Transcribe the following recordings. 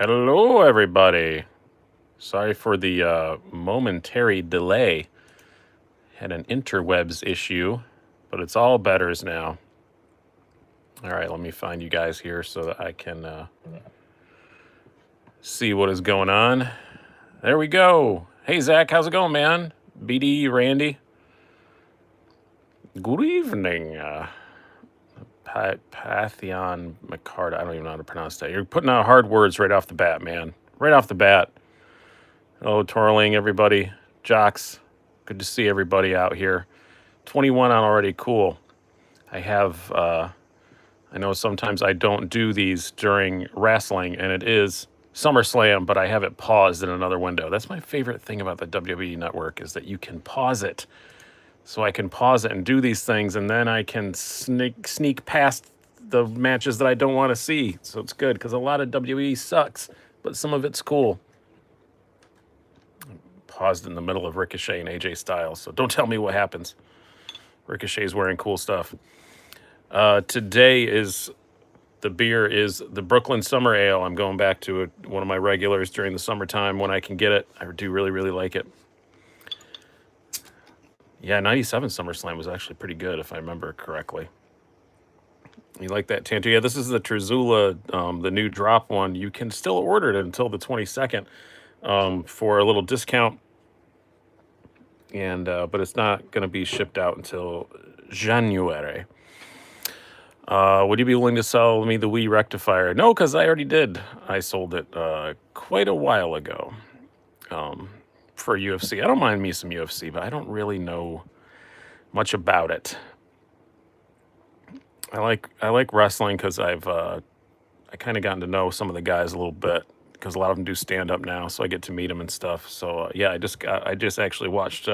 Hello, everybody. Sorry for the momentary delay. Had an interwebs issue, but it's all betters now. All right, let me find you guys here so that I can see what is going on. There we go. Hey, Zach, how's it going, man? BD, Randy. Good evening. Pathion McCarta. I don't even know how to pronounce that. You're putting out hard words right off the bat, man. Right off the bat. Hello, Torling, everybody. Jocks. Good to see everybody out here. 21 on already. Cool. I have, I know sometimes I don't do these during wrestling, and it is SummerSlam, but I have it paused in another window. That's my favorite thing about the WWE network is that you can pause it. So I can pause it and do these things, and then I can sneak past the matches that I don't want to see. So it's good because a lot of WWE sucks, but some of it's cool. Paused in the middle of Ricochet and AJ Styles, so don't tell me what happens. Ricochet's wearing cool stuff. Today is the beer is the Brooklyn Summer Ale. I'm going back to it, one of my regulars during the summertime when I can get it. I do really, really like it. Yeah, 97 SummerSlam was actually pretty good, if I remember correctly. You like that, Tanto? Yeah, this is the Terzula, the new drop one. You can still order it until the 22nd for a little discount. And but it's not going to be shipped out until January. Would you be willing to sell me the Wii rectifier? No, because I already did. I sold it quite a while ago for UFC. I don't mind me some UFC, but I don't really know much about it. I like wrestling because I kind of gotten to know some of the guys a little bit because a lot of them do stand up now, so I get to meet them and stuff. So yeah, I just actually watched.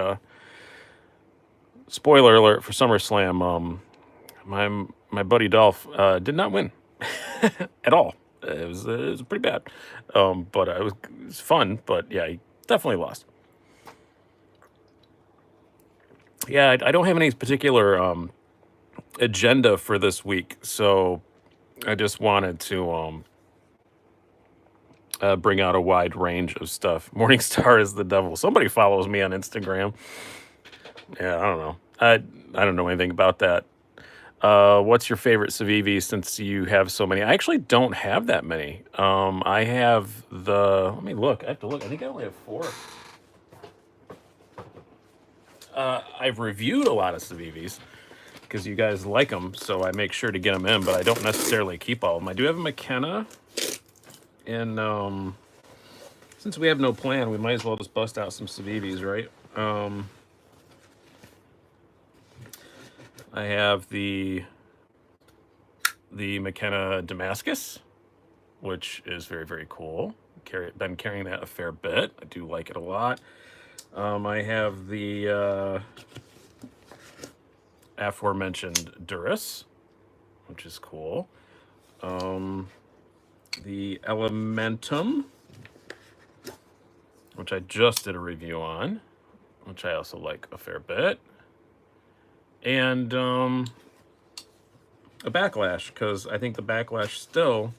Spoiler alert for SummerSlam. My buddy Dolph did not win at all. It was pretty bad, but it was fun. But yeah, he definitely lost. Yeah, I don't have any particular agenda for this week, so I just wanted to bring out a wide range of stuff. Morningstar is the devil. Somebody follows me on Instagram. Yeah, I don't know. I don't know anything about that. What's your favorite Civivi since you have so many? I actually don't have that many. I have let me look. I have to look. I think I only have 4. I've reviewed a lot of Civivis because you guys like them, so I make sure to get them in, but I don't necessarily keep all of them. I do have a McKenna, and since we have no plan, we might as well just bust out some Civivis, right? I have the McKenna Damascus, which is very, very cool. Been carrying that a fair bit. I do like it a lot. I have the aforementioned Duras, which is cool. The Elementum, which I just did a review on, which I also like a fair bit. And a Backlash, because I think the Backlash still,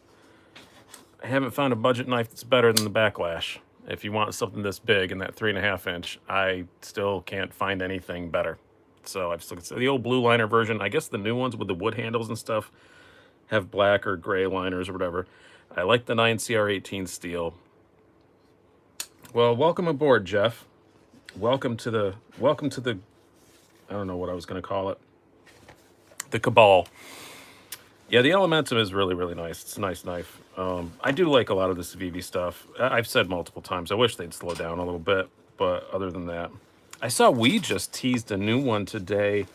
I haven't found a budget knife that's better than the Backlash. If you want something this big in that 3.5 inch, I still can't find anything better. So I've still the old blue liner version. I guess the new ones with the wood handles and stuff have black or gray liners or whatever. I like the 9CR18 steel. Well, welcome aboard, Jeff. Welcome to the I don't know what I was going to call it. The Cabal. Yeah, the Elementum is really, really nice. It's a nice knife. I do like a lot of the Civivi stuff. I've said multiple times, I wish they'd slow down a little bit. But other than that, I saw we just teased a new one today.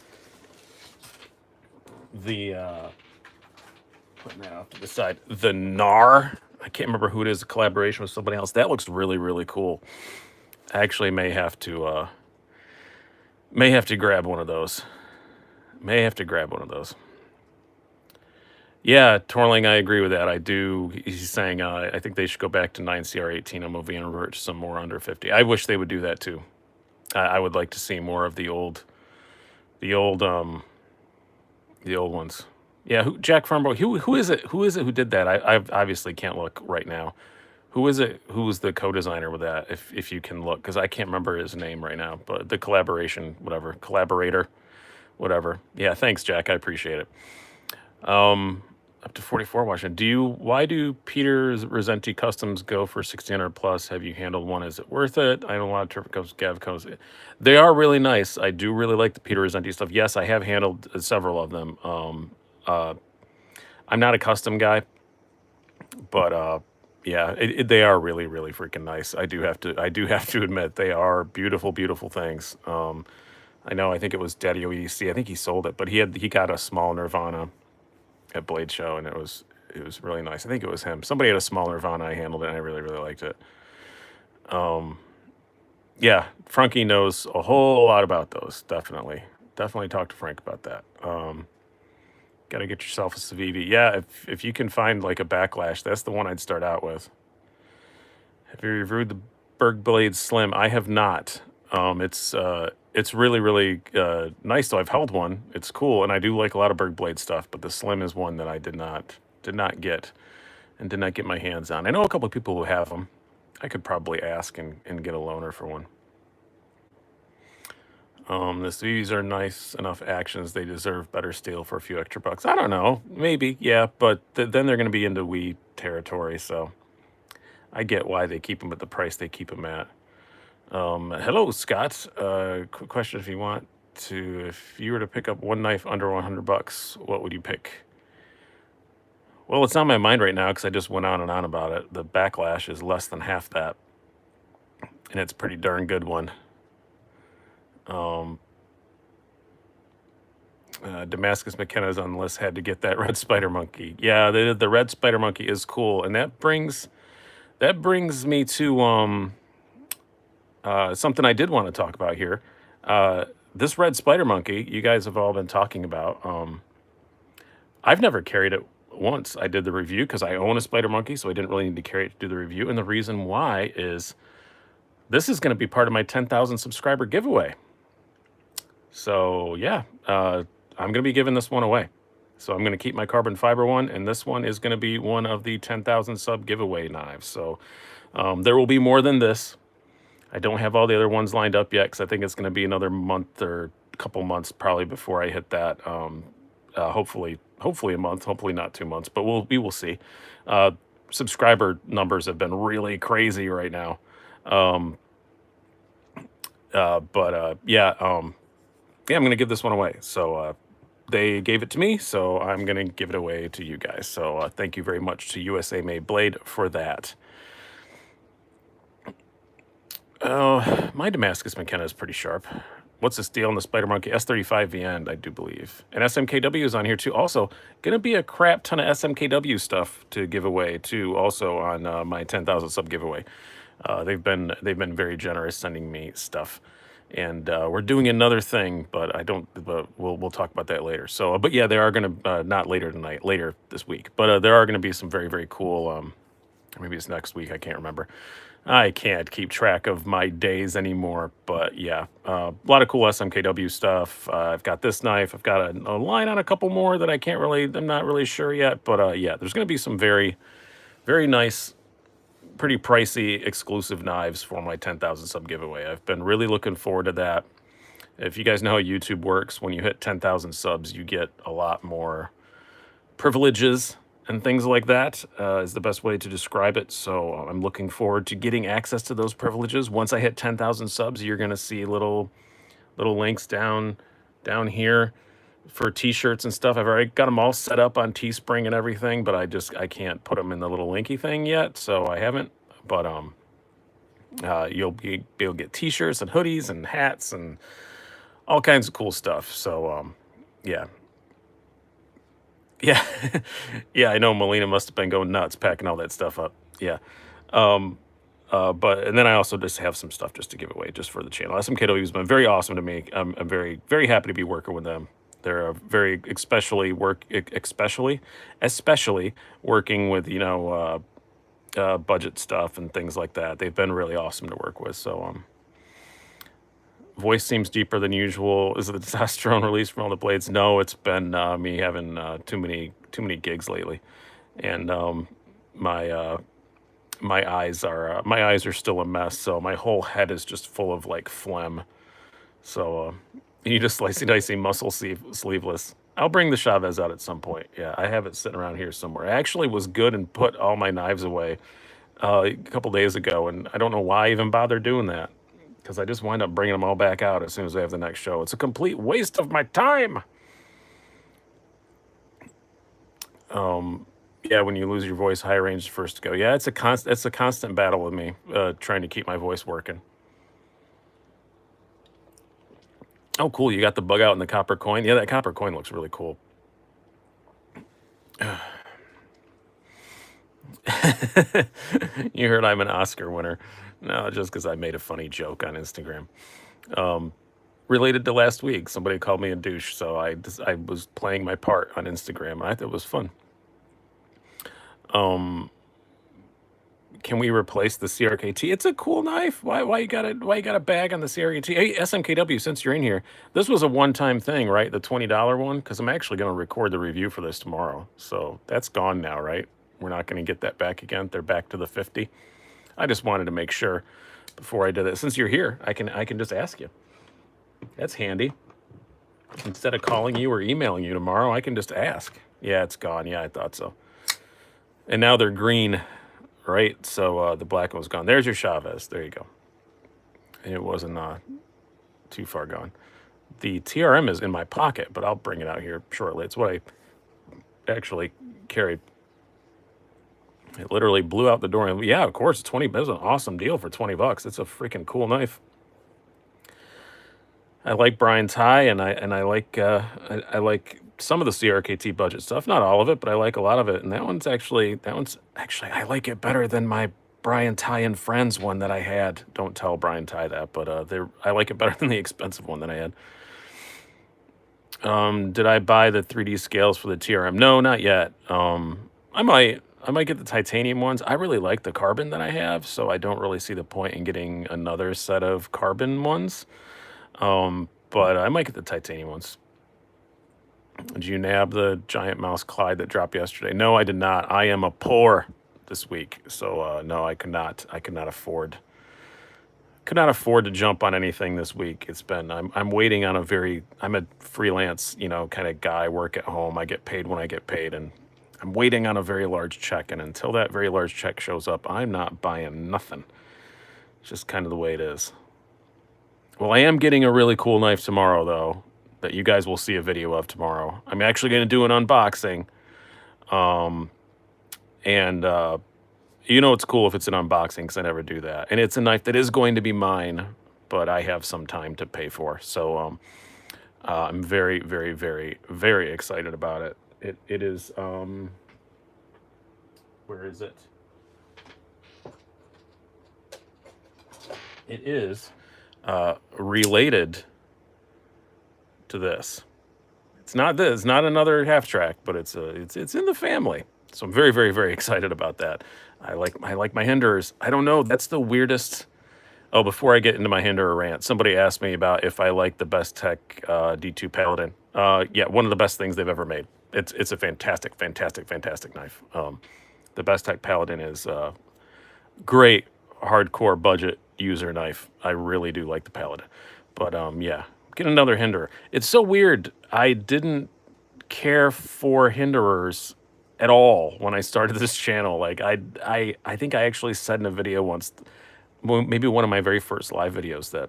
Putting that off to the side. The NAR. I can't remember who it is, a collaboration with somebody else. That looks really, really cool. I actually may have to grab one of those. Yeah, Torling, I agree with that. I do. He's saying I think they should go back to 9CR18 and movie and revert to some more under 50. I wish they would do that too. I would like to see more of the old ones. Yeah, Jack Farnborough. Who is it? Who did that? I obviously can't look right now. Who is it? Who's the co-designer with that? If you can look, because I can't remember his name right now. But the collaboration, whatever, collaborator, whatever. Yeah, thanks, Jack. I appreciate it. Up to 44 watching. Why do Peter Resenti customs go for 1600 plus? Have you handled one? Is it worth it? I know a lot of Turbo Gav codes. They are really nice. I do really like the Peter Resenti stuff. Yes, I have handled several of them. I'm not a custom guy, but yeah, they are really, really freaking nice. I do have to admit they are beautiful, beautiful things. I know. I think it was Daddy OEC. I think he sold it, but he got a small Nirvana at Blade Show, and it was really nice. I think it was him. Somebody had a small Nirvana. I handled it, and I really, really liked it. Yeah, Frankie knows a whole lot about those. Definitely talk to Frank about that. Got to get yourself a Civivi. Yeah, if you can find like a Backlash, that's the one I'd start out with. Have you reviewed the Brews Blades Slim? I have not. It's really, really nice though. I've held one. It's cool, and I do like a lot of Brews Blade stuff, but the Slim is one that I did not get and did not get my hands on. I know a couple of people who have them. I could probably ask and get a loaner for one. The Civivis are nice enough actions. They deserve better steel for a few extra bucks. I don't know. Maybe, yeah, but then they're going to be into Wii territory, so I get why they keep them at the price they keep them at. Hello, Scott. Quick question: if you were to pick up one knife under 100 bucks, what would you pick? Well, it's on my mind right now because I just went on and on about it. The Backlash is less than half that, and it's a pretty darn good one. Damascus McKenna's on the list. Had to get that red spider monkey. Yeah, the red spider monkey is cool, and that brings me to something I did want to talk about here. This red spider monkey you guys have all been talking about. I've never carried it once. I did the review because I own a spider monkey, so I didn't really need to carry it to do the review. And the reason why is this is going to be part of my 10,000 subscriber giveaway. So yeah, I'm going to be giving this one away. So I'm going to keep my carbon fiber one, and this one is going to be one of the 10,000 sub giveaway knives. So there will be more than this. I don't have all the other ones lined up yet because I think it's going to be another month or a couple months probably before I hit that. Hopefully a month, hopefully not 2 months, but we will see. Subscriber numbers have been really crazy right now. Yeah, I'm going to give this one away. So they gave it to me, so I'm going to give it away to you guys. So thank you very much to USA Made Blade for that. My Damascus McKenna is pretty sharp. What's this deal on the Spider Monkey? S35 VN, I do believe. And SMKW is on here too. Also, going to be a crap ton of SMKW stuff to give away too, also on my 10,000 sub giveaway. They've been very generous sending me stuff. And we're doing another thing, but we'll talk about that later. So, but yeah, they are going to, not later tonight, later this week. But there are going to be some very, very cool, maybe it's next week, I can't remember. I can't keep track of my days anymore, but yeah, a lot of cool SMKW stuff. I've got this knife. I've got a line on a couple more that I'm not really sure yet, but yeah, there's going to be some very, very nice, pretty pricey exclusive knives for my 10,000 sub giveaway. I've been really looking forward to that. If you guys know how YouTube works, when you hit 10,000 subs, you get a lot more privileges and things like that, is the best way to describe it. So I'm looking forward to getting access to those privileges. Once I hit 10,000 subs, you're going to see little links down here for t-shirts and stuff. I've already got them all set up on Teespring and everything, but I can't put them in the little linky thing yet, so I haven't. But you'll be able to get t-shirts and hoodies and hats and all kinds of cool stuff. So yeah. Yeah, yeah, I know Melina must have been going nuts packing all that stuff up. Yeah, and then I also just have some stuff just to give away just for the channel. SMKW has been very awesome to me. I'm very, very happy to be working with them. They're very especially working with budget stuff and things like that. They've been really awesome to work with. So voice seems deeper than usual. Is it the testosterone release from all the blades? No, it's been me having too many gigs lately, and my my eyes are still a mess, so my whole head is just full of like phlegm. So you need a Slicey Dicey muscle sleeveless. I'll bring the Chavez out at some point. Yeah, I have it sitting around here somewhere. I actually was good and put all my knives away a couple days ago, and I don't know why I even bothered doing that, because I just wind up bringing them all back out as soon as I have the next show. It's a complete waste of my time. Yeah, when you lose your voice, high range is first to go. Yeah, it's a constant battle with me, trying to keep my voice working. Oh, cool! You got the bug out in the copper coin. Yeah, that copper coin looks really cool. You heard I'm an Oscar winner. No, just because I made a funny joke on Instagram. Related to last week, somebody called me a douche, so I was playing my part on Instagram, and I thought it was fun. Can we replace the CRKT? It's a cool knife. Why you got a bag on the CRKT? Hey, SMKW, since you're in here, this was a one-time thing, right? The $20 one, because I'm actually going to record the review for this tomorrow. So that's gone now, right? We're not going to get that back again. They're back to the 50. I just wanted to make sure before I did it. Since you're here, I can just ask you. That's handy. Instead of calling you or emailing you tomorrow, I can just ask. Yeah, it's gone. Yeah, I thought so. And now they're green, right? So the black one was gone. There's your Chavez. There you go. And it wasn't too far gone. The TRM is in my pocket, but I'll bring it out here shortly. It's what I actually carried. It literally blew out the door. And yeah, of course, 20. That was an awesome deal for $20. It's a freaking cool knife. I like Brian's High, and I like I like some of the CRKT budget stuff. Not all of it, but I like a lot of it. And that one's actually I like it better than my Brian Ty and Friends one that I had. Don't tell Brian Ty that, but I like it better than the expensive one that I had. Did I buy the 3D scales for the TRM? No, not yet. I might get the titanium ones. I really like the carbon that I have, so I don't really see the point in getting another set of carbon ones. But I might get the titanium ones. Did you nab the giant mouse Clyde that dropped yesterday? No, I did not. I am a poor this week, so no, I could not afford to jump on anything this week. It's been I'm waiting on I'm a freelance, kind of guy, work at home. I get paid when I get paid, and I'm waiting on a very large check, and until that very large check shows up, I'm not buying nothing. It's just kind of the way it is. Well, I am getting a really cool knife tomorrow, though, that you guys will see a video of tomorrow. I'm actually going to do an unboxing. It's cool if it's an unboxing, because I never do that. And it's a knife that is going to be mine, but I have some time to pay for. So I'm very, very, very, very excited about it. It is, where is it? It is related to this. It's not another half track, but it's in the family. So I'm very, very, very excited about that. I like my Hinderers. I don't know. That's the weirdest. Oh, before I get into my Hinderer rant, somebody asked me about if I like the Best Tech D2 Paladin. Yeah, one of the best things they've ever made. It's a fantastic, fantastic, fantastic knife. The Best Tech Paladin is great, hardcore budget user knife. I really do like the Paladin. But yeah, get another Hinderer. It's so weird. I didn't care for Hinderers at all when I started this channel. Like I think I actually said in a video once, maybe one of my very first live videos, that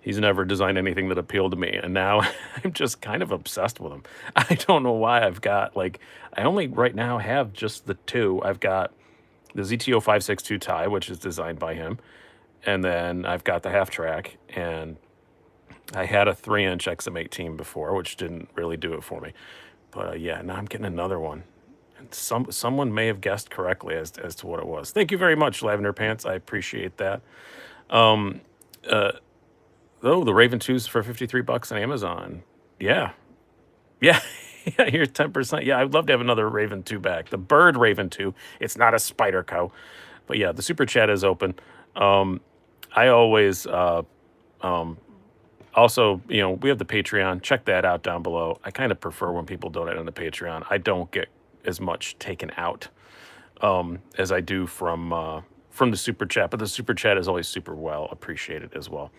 he's never designed anything that appealed to me, and now I'm just kind of obsessed with him. I don't know why. I've got I only right now have just the two. I've got the ZTO 562 tie, which is designed by him, and then I've got the half track, and I had a 3-inch XM18 before, which didn't really do it for me. But yeah, now I'm getting another one. And someone may have guessed correctly as to what it was. Thank you very much, Lavender Pants. I appreciate that. The Raven 2s for $53 on Amazon. Yeah. Yeah. Yeah, here's 10%. Yeah, I'd love to have another Raven 2 back. The Bird Raven 2. It's not a Spider Co. But yeah, the Super Chat is open. I always... Also, we have the Patreon. Check that out down below. I kind of prefer when people donate on the Patreon. I don't get as much taken out as I do from the super chat. But the super chat is always super well appreciated as well.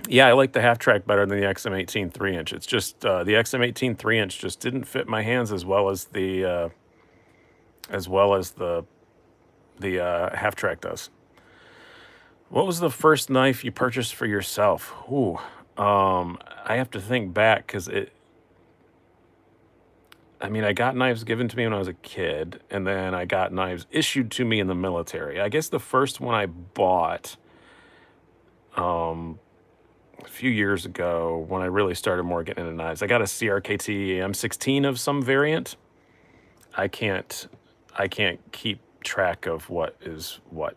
Yeah, I like the half track better than the XM18 3-inch. It's just the XM18 3-inch just didn't fit my hands as well as the half track does. What was the first knife you purchased for yourself? Ooh, I have to think back because I got knives given to me when I was a kid, and then I got knives issued to me in the military. I guess the first one I bought a few years ago when I really started more getting into knives. I got a CRKT M16 of some variant. I can't keep track of what is what.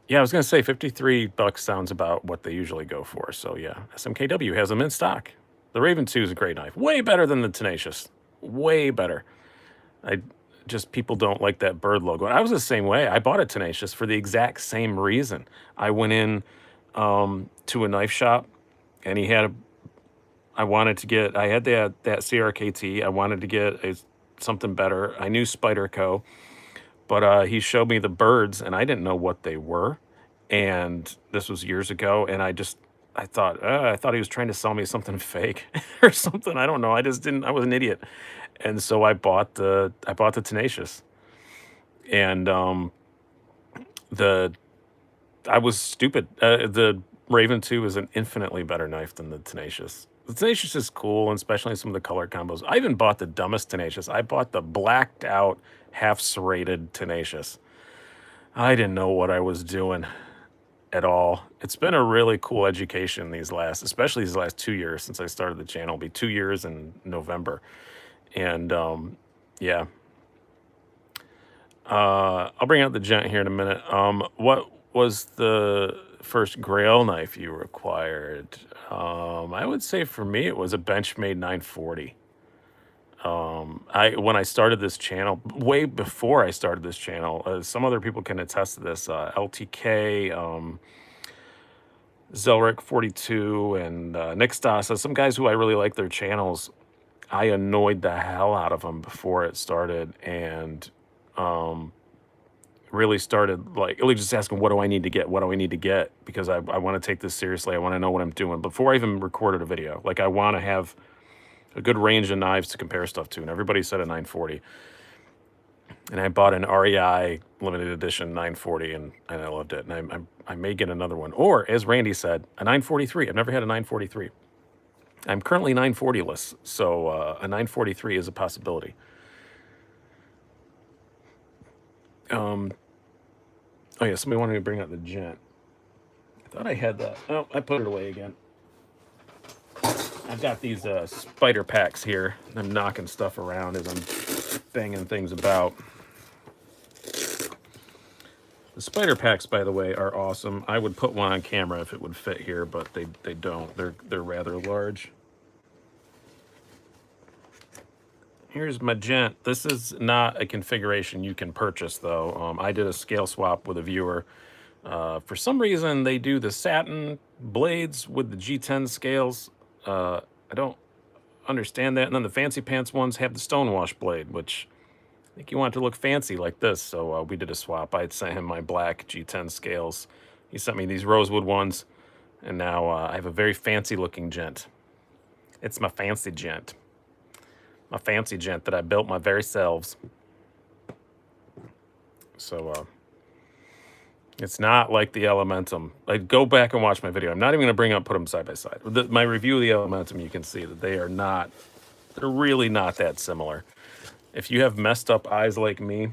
Yeah, I was gonna say $53 sounds about what they usually go for. So yeah, SMKW has them in stock. The Raven 2 is a great knife. Way better than the Tenacious. Way better. People don't like that bird logo. And I was the same way. I bought a Tenacious for the exact same reason. I went in to a knife shop, and I had that CRKT. I wanted to get something better. I knew Spyderco, but he showed me the birds, and I didn't know what they were. And this was years ago, and I thought he was trying to sell me something fake or something. I don't know. I just didn't. I was an idiot, and so I bought the Tenacious, and I was stupid. The Raven 2 is an infinitely better knife than the Tenacious. The Tenacious is cool, and especially some of the color combos. I even bought the dumbest Tenacious. I bought the blacked out, half serrated Tenacious. I didn't know what I was doing at all. It's been a really cool education especially these last 2 years since I started the channel. It'll be 2 years in November. And yeah. I'll bring out the gent here in a minute. What was the first Grail knife you required? I would say for me it was a Benchmade 940. When I started this channel, way before I started this channel, some other people can attest to this. LTK, Zelric 42, and Nick Stasa, some guys who I really like their channels. I annoyed the hell out of them before it started, and really started really just asking, what do I need to get? What do I need to get? Because I want to take this seriously. I want to know what I'm doing before I even recorded a video. Like, I want to have a good range of knives to compare stuff to. And everybody said a 940. And I bought an REI limited edition 940, and I loved it. And I may get another one. Or, as Randy said, a 943. I've never had a 943. I'm currently 940-less, so a 943 is a possibility. Oh yeah, somebody wanted me to bring out the gent. I thought I had that. Oh, I put it away again. I've got these spider packs here. I'm knocking stuff around as I'm banging things about. The spider packs, by the way, are awesome. I would put one on camera if it would fit here, but they don't. They're rather large. Here's my gent. This is not a configuration you can purchase, though. I did a scale swap with a viewer. For some reason, they do the satin blades with the G10 scales. I don't understand that. And then the fancy pants ones have the stonewash blade, which I think he wanted to look fancy like this. So we did a swap. I had sent him my black G10 scales. He sent me these rosewood ones. And now I have a very fancy looking gent. It's my fancy gent. My fancy gent that I built my very selves. So it's not like the Elementum. Go back and watch my video. I'm not even going to put them side by side. My review of the Elementum, you can see that they're really not that similar. If you have messed up eyes like me,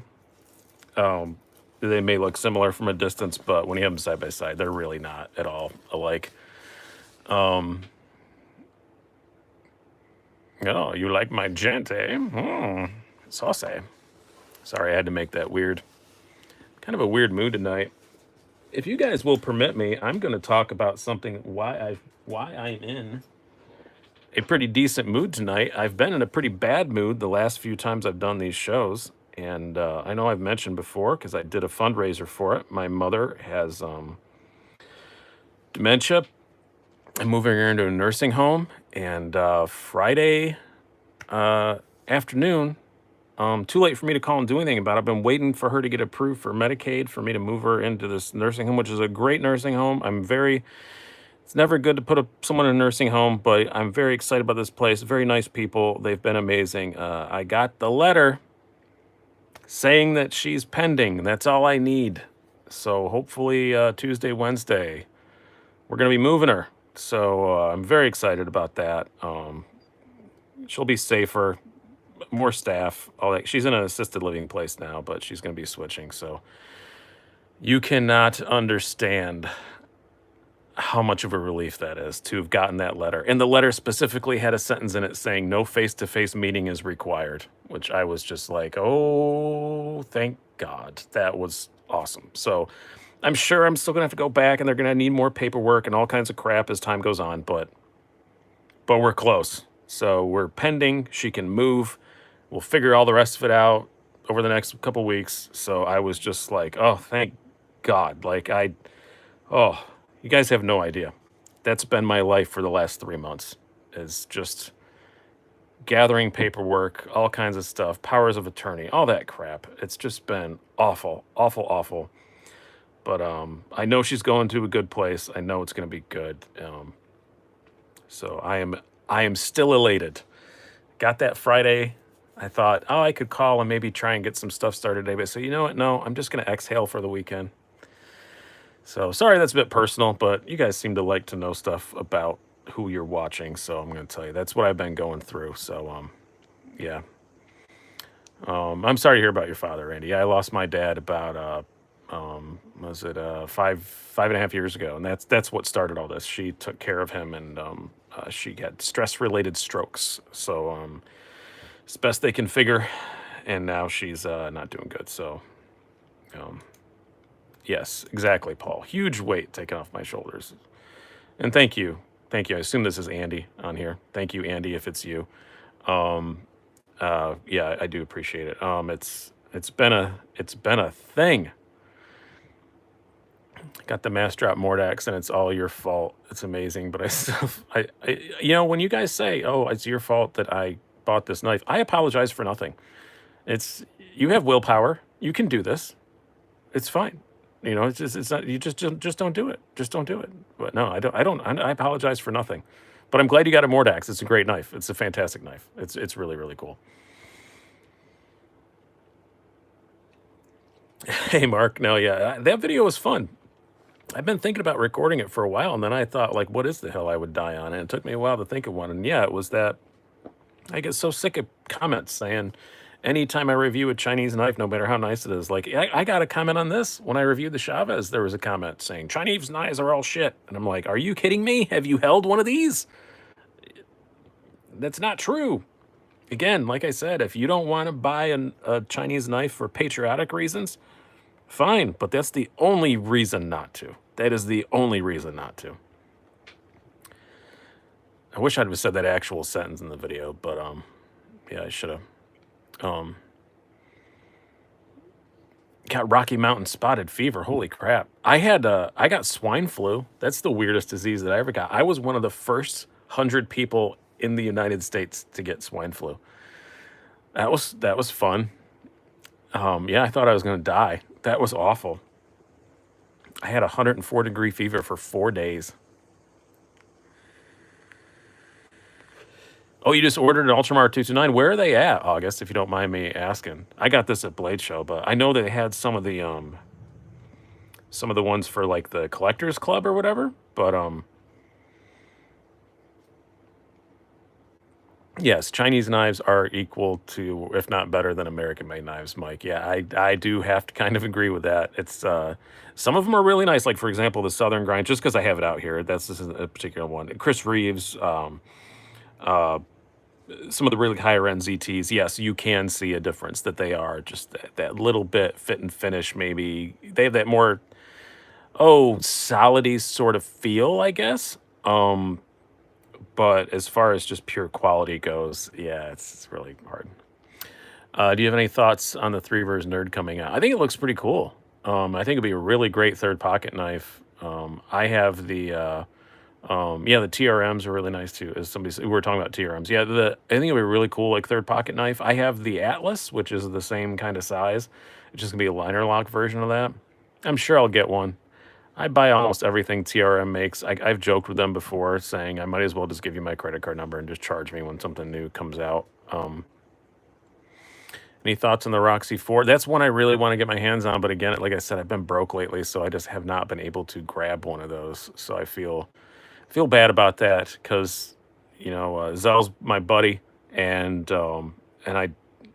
they may look similar from a distance, but when you have them side by side, they're really not at all alike. Oh, you like my gent, eh? Saucy. Sorry, I had to make that weird. Kind of a weird mood tonight. If you guys will permit me, I'm going to talk about something why I'm in a pretty decent mood tonight. I've been in a pretty bad mood the last few times I've done these shows, and I know I've mentioned before because I did a fundraiser for it. My mother has dementia. I'm moving her into a nursing home, and Friday afternoon. Too late for me to call and do anything about it. I've been waiting for her to get approved for Medicaid for me to move her into this nursing home, which is a great nursing home. It's never good to put someone in a nursing home, but I'm very excited about this place. Very nice people. They've been amazing. I got the letter saying that she's pending. That's all I need. So hopefully Tuesday, Wednesday, we're going to be moving her. So I'm very excited about that. She'll be safer, more staff. All that. She's in an assisted living place now, but she's going to be switching. So you cannot understand how much of a relief that is to have gotten that letter. And the letter specifically had a sentence in it saying no face-to-face meeting is required, which I was just like, oh, thank God. That was awesome. So I'm sure I'm still going to have to go back and they're going to need more paperwork and all kinds of crap as time goes on, but we're close. So we're pending. She can move. We'll figure all the rest of it out over the next couple weeks. So I was just like, oh, thank God. Like you guys have no idea. That's been my life for the last 3 months, is just gathering paperwork, all kinds of stuff, powers of attorney, all that crap. It's just been awful, awful, awful. But I know she's going to a good place. I know it's going to be good. So I am still elated. Got that Friday. I thought, oh, I could call and maybe try and get some stuff started today. But I said, you know what? No, I'm just going to exhale for the weekend. So sorry that's a bit personal, but you guys seem to like to know stuff about who you're watching. So I'm going to tell you, that's what I've been going through. So, yeah. I'm sorry to hear about your father, Randy. I lost my dad about, was it 5.5 years ago? And that's what started all this. She took care of him and she had stress-related strokes. So it's best they can figure. And now she's not doing good. So, yes, exactly, Paul. Huge weight taken off my shoulders. And thank you. Thank you. I assume this is Andy on here. Thank you, Andy, if it's you. Yeah, I do appreciate it. It's been a thing. Got the mass drop Mordax and it's all your fault. It's amazing, but I when you guys say, "Oh, it's your fault that I bought this knife," I apologize for nothing. You have willpower. You can do this. It's fine. It's not, you just don't do it. Just don't do it. But no, I apologize for nothing. But I'm glad you got a Mordax. It's a great knife. It's a fantastic knife. It's really, really cool. Hey, Mark. No, yeah, that video was fun. I've been thinking about recording it for a while, and then I thought, like, what is the hell I would die on? And it took me a while to think of one. And yeah, it was that I get so sick of comments saying, anytime I review a Chinese knife, no matter how nice it is, like, I got a comment on this. When I reviewed the Chavez, there was a comment saying, Chinese knives are all shit. And I'm like, are you kidding me? Have you held one of these? That's not true. Again, like I said, if you don't want to buy a Chinese knife for patriotic reasons, fine, but that's the only reason not to. That is the only reason not to. I wish I'd have said that actual sentence in the video, but yeah, I should have. Got Rocky Mountain spotted fever. Holy crap! I got swine flu. That's the weirdest disease that I ever got. I was one of the first 100 people in the United States to get swine flu. That was fun. Yeah, I thought I was going to die. That was awful. I had 104-degree fever for 4 days. Oh, you just ordered an Ultramar 229. Where are they at, August, if you don't mind me asking? I got this at Blade Show, but I know they had some of the ones for like the Collectors Club or whatever, but yes, Chinese knives are equal to, if not better than American-made knives, Mike. Yeah, I do have to kind of agree with that. It's some of them are really nice. Like, for example, the Southern Grind, just because I have it out here. This is a particular one. Chris Reeves, some of the really higher-end ZTs, yes, you can see a difference that they are just that little bit fit and finish maybe. They have that more, solid-y sort of feel, I guess. But as far as just pure quality goes, yeah, it's really hard. Do you have any thoughts on the 3-vers Nerd coming out? I think it looks pretty cool. I think it'd be a really great third pocket knife. I have the Yeah, the TRMs are really nice too. As somebody said, we were talking about TRMs. Yeah, I think it'd be a really cool like third pocket knife. I have the Atlas, which is the same kind of size. It's just gonna be a liner lock version of that. I'm sure I'll get one. I buy almost everything TRM makes. I've joked with them before, saying I might as well just give you my credit card number and just charge me when something new comes out. Any thoughts on the Roxy 4? That's one I really want to get my hands on, but again, like I said, I've been broke lately, so I just have not been able to grab one of those. So I feel bad about that because Zell's my buddy, and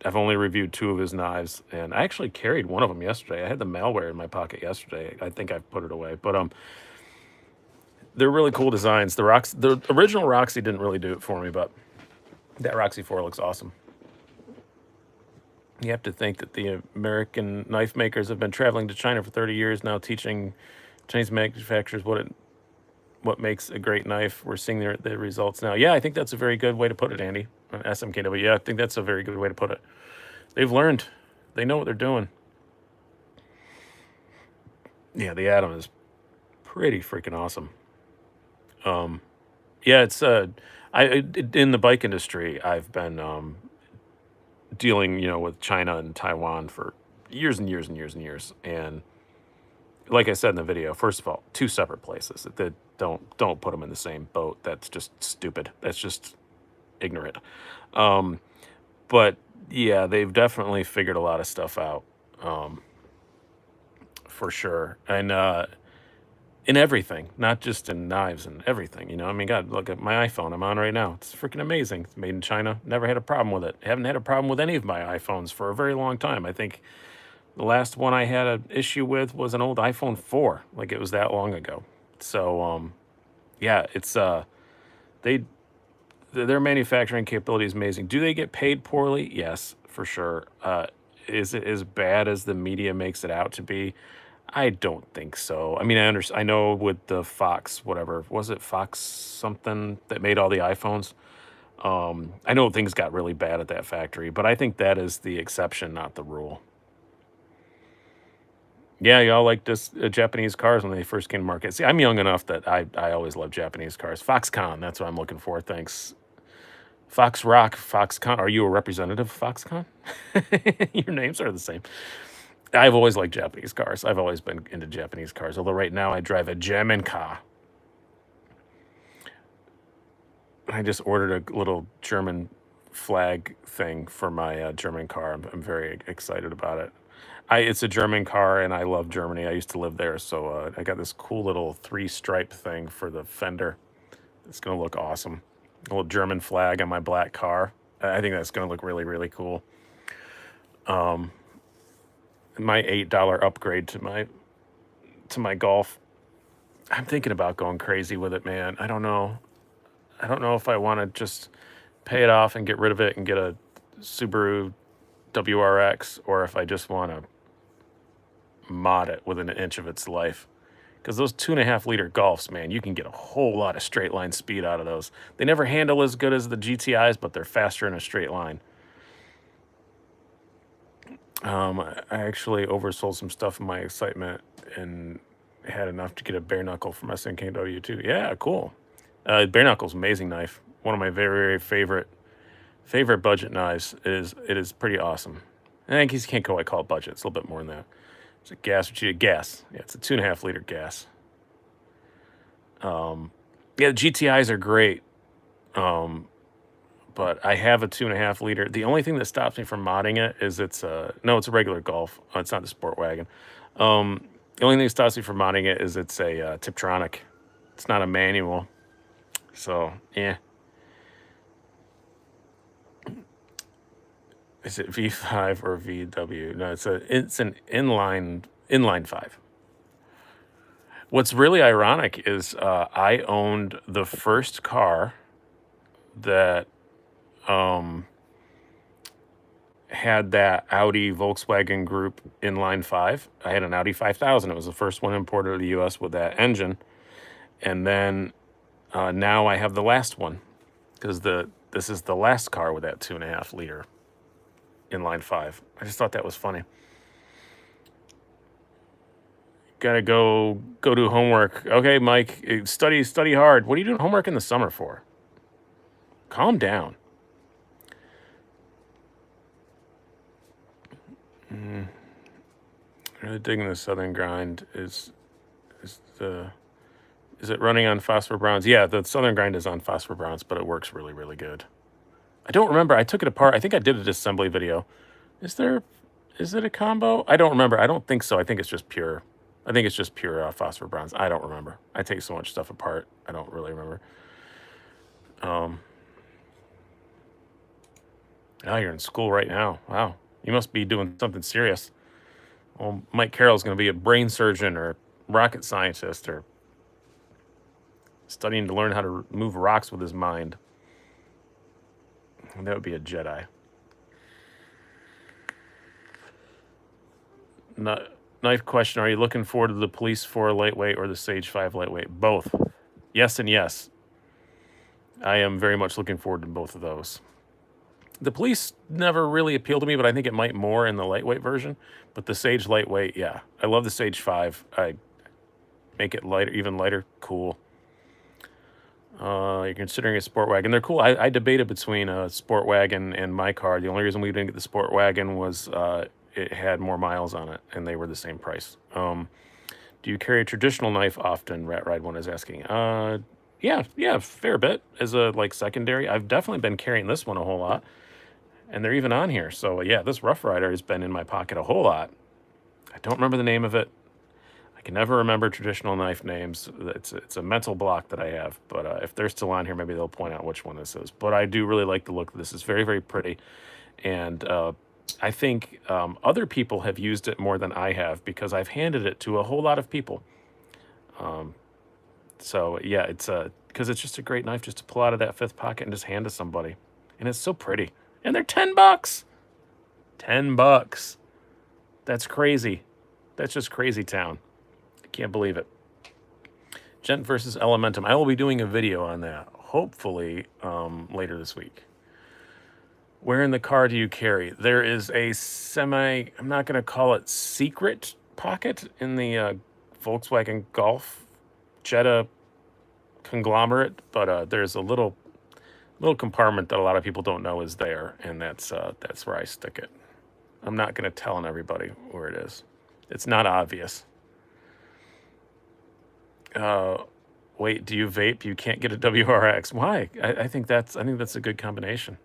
I've only reviewed 2 of his knives, and I actually carried one of them yesterday. I had the malware in my pocket yesterday. I think I've put it away, but they're really cool designs. The original Roxy didn't really do it for me, but that Roxy 4 looks awesome. You have to think that the American knife makers have been traveling to China for 30 years now, teaching Chinese manufacturers what makes a great knife. We're seeing the results now. Yeah, I think that's a very good way to put it, Andy. SMKW. Yeah, I think that's a very good way to put it. They've learned. They know what they're doing. Yeah, the Atom is pretty freaking awesome. Yeah, it's in the bike industry, I've been dealing, with China and Taiwan for years and years and years and years. And like I said in the video, first of all, 2 separate places. That don't put them in the same boat. That's just stupid. That's just ignorant. But yeah, they've definitely figured a lot of stuff out, for sure. And in everything, not just in knives and everything. I mean, God, look at my iPhone I'm on right now. It's freaking amazing. It's made in China. Never had a problem with it. Haven't had a problem with any of my iPhones for a very long time. I think the last one I had an issue with was an old iPhone 4. Like, it was that long ago. So, yeah, it's their manufacturing capability is amazing. Do they get paid poorly? Yes, for sure. Is it as bad as the media makes it out to be? I don't think so. I mean, I know with the Fox, whatever was it, Fox something that made all the iPhones. I know things got really bad at that factory, but I think that is the exception, not the rule. Yeah, y'all like Japanese cars when they first came to market. See, I'm young enough that I always loved Japanese cars. Foxconn, that's what I'm looking for. Thanks. Fox Rock, Foxconn. Are you a representative of Foxconn? Your names are the same. I've always liked Japanese cars. I've always been into Japanese cars, although right now I drive a German car. I just ordered a little German flag thing for my German car. I'm very excited about it. It's a German car, and I love Germany. I used to live there, so I got this cool little 3-stripe thing for the fender. It's going to look awesome. A little German flag on my black car. I think that's going to look really, really cool. My $8 upgrade to my Golf. I'm thinking about going crazy with it, man. I don't know if I want to just pay it off and get rid of it and get a Subaru WRX, or if I just want to mod it within an inch of its life. Because those 2.5-liter Golfs, man, you can get a whole lot of straight line speed out of those. They never handle as good as the GTIs, but they're faster in a straight line. I actually oversold some stuff in my excitement and had enough to get a bare knuckle from SNKW too. Yeah, cool. Bare knuckle's amazing knife. One of my very, very favorite budget knives. It is pretty awesome. I think you can't quite call it budget. It's a little bit more than that. It's a gas. Yeah, it's a 2.5-liter gas. Yeah, the GTIs are great. But I have a 2.5-liter. The only thing that stops me from modding it is it's a regular Golf. It's not the Sport Wagon. The only thing that stops me from modding it is it's a Tiptronic. It's not a manual. So, yeah. Is it V5 or VW? No, it's an inline 5. What's really ironic is I owned the first car that had that Audi Volkswagen Group inline 5. I had an Audi 5000. It was the first one imported to the U.S. with that engine. And then now I have the last one because this is the last car with that 2.5-liter inline 5. I just thought that was funny. Gotta go do homework. Okay, Mike, study hard. What are you doing homework in the summer for? Calm down. Really digging the Southern Grind. Is it running on phosphor browns? Yeah, the Southern Grind is on phosphor browns, but it works really, really good. I don't remember. I took it apart. I think I did a disassembly video. Is it a combo? I don't remember. I don't think so. I think it's just pure. I think it's just pure phosphor bronze. I don't remember. I take so much stuff apart. I don't really remember. Oh, you're in school right now. Wow. You must be doing something serious. Well, Mike Carroll's going to be a brain surgeon or rocket scientist or studying to learn how to move rocks with his mind. And that would be a Jedi. Knife question. Are you looking forward to the Police 4 lightweight or the Sage 5 lightweight? Both. Yes and yes. I am very much looking forward to both of those. The Police never really appealed to me, but I think it might more in the lightweight version. But the Sage lightweight, yeah. I love the Sage 5. I make it lighter, even lighter. Cool. You're considering a sport wagon. They're cool. I debated between a sport wagon and my car. The only reason we didn't get the sport wagon was it had more miles on it, and they were the same price. Do you carry a traditional knife often? Rat Ride One is asking. Yeah, fair bit as a secondary. I've definitely been carrying this one a whole lot, and they're even on here. So yeah, this Rough Rider has been in my pocket a whole lot. I don't remember the name of it. I can never remember traditional knife names. It's a mental block that I have. But if they're still on here, maybe they'll point out which one this is. But I do really like the look of this. It's very, very pretty, and I think other people have used it more than I have because I've handed it to a whole lot of people. So yeah, it's because it's just a great knife just to pull out of that fifth pocket and just hand to somebody, and it's so pretty. And they're $10. $10. That's crazy. That's just crazy town. I can't believe it. Gent versus Elementum. I will be doing a video on that, hopefully later this week. Where in the car do you carry? There is a I'm not going to call it secret pocket in the Volkswagen Golf Jetta conglomerate, but there's a little compartment that a lot of people don't know is there, and that's where I stick it. I'm not going to tell everybody where it is. It's not obvious. Wait, do you vape? You can't get a WRX. Why? I think that's a good combination.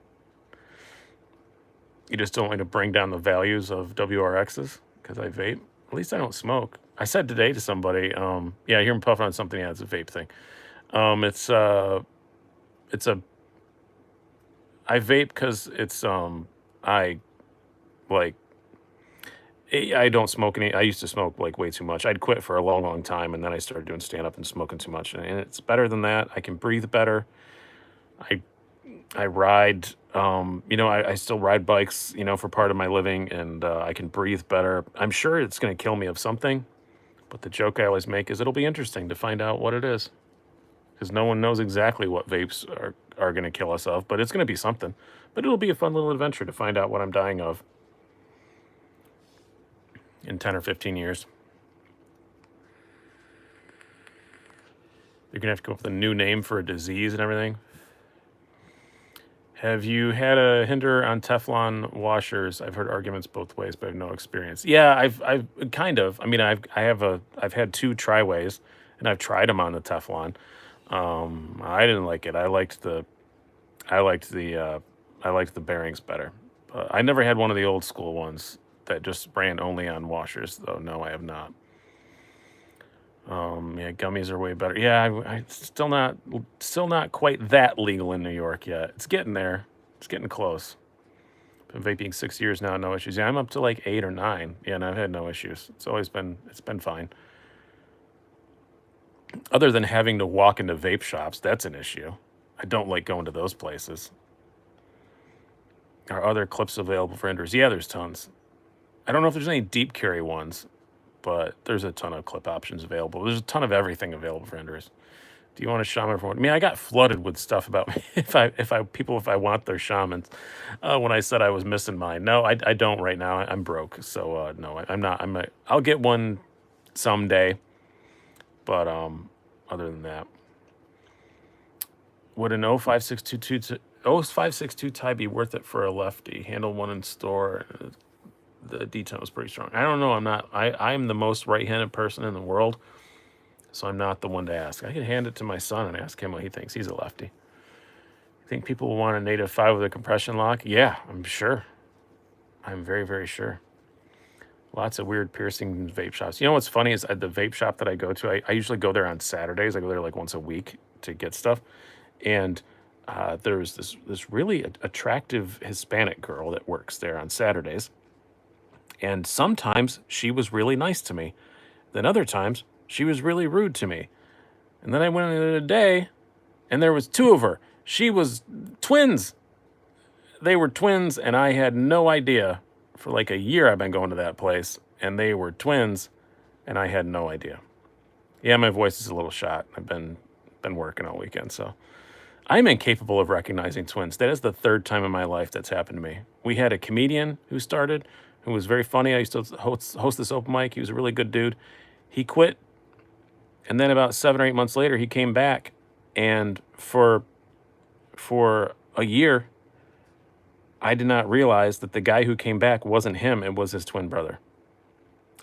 You just don't want to bring down the values of WRXs because I vape. At least I don't smoke. I said today to somebody, yeah, I hear him puffing on something. Yeah, it's a vape thing. I vape because it's I don't smoke any. I used to smoke way too much. I'd quit for a long, long time, and then I started doing stand up and smoking too much. And it's better than that. I can breathe better. I ride. I still ride bikes. For part of my living, and I can breathe better. I'm sure it's going to kill me of something, but the joke I always make is it'll be interesting to find out what it is, because no one knows exactly what vapes are going to kill us of, but it's going to be something. But it'll be a fun little adventure to find out what I'm dying of in 10 or 15 years. You're going to have to come up with a new name for a disease and everything. Have you had a hinder on Teflon washers? I've heard arguments both ways, but I have no experience. Yeah, I've kind of. I mean, I've had 2 tri-ways, and I've tried them on the Teflon. I didn't like it. I liked the bearings better. I never had one of the old school ones that just ran only on washers, though. No, I have not. Yeah, gummies are way better. Yeah, I still not quite that legal in New York yet. It's getting there. It's getting close. Been vaping 6 years now, no issues. Yeah, I'm up to 8 or 9. Yeah, and I've had no issues. It's been fine. Other than having to walk into vape shops, that's an issue. I don't like going to those places. Are other clips available for enders? Yeah, there's tons. I don't know if there's any deep carry ones, but there's a ton of clip options available. There's a ton of everything available for enders. Do you want a shaman for one? I mean, I got flooded with stuff about if I want their shamans when I said I was missing mine. No, I don't right now. I'm broke, so no, I'm not. I'll get one someday. But other than that, would an 0562 tie be worth it for a lefty? Handle one in store. The D10 was pretty strong. I don't know. I'm the most right-handed person in the world, so I'm not the one to ask. I could hand it to my son and ask him what he thinks. He's a lefty. You think people will want a native 5 with a compression lock? Yeah, I'm sure. I'm very, very sure. Lots of weird piercing vape shops. You know what's funny is the vape shop that I go to, I usually go there on Saturdays. I go there like once a week to get stuff. And there's this really attractive Hispanic girl that works there on Saturdays. And sometimes she was really nice to me. Then other times she was really rude to me. And then I went in a day and there was 2 of her. She was twins. They were twins and I had no idea. For like a year I've been going to that place and they were twins and I had no idea. Yeah, my voice is a little shot. I've been working all weekend, so I'm incapable of recognizing twins. That is the 3rd time in my life that's happened to me. We had a comedian who started, who was very funny. I used to host this open mic. He was a really good dude. He quit, and then about 7 or 8 months later, he came back, and for a year, I did not realize that the guy who came back wasn't him. It was his twin brother.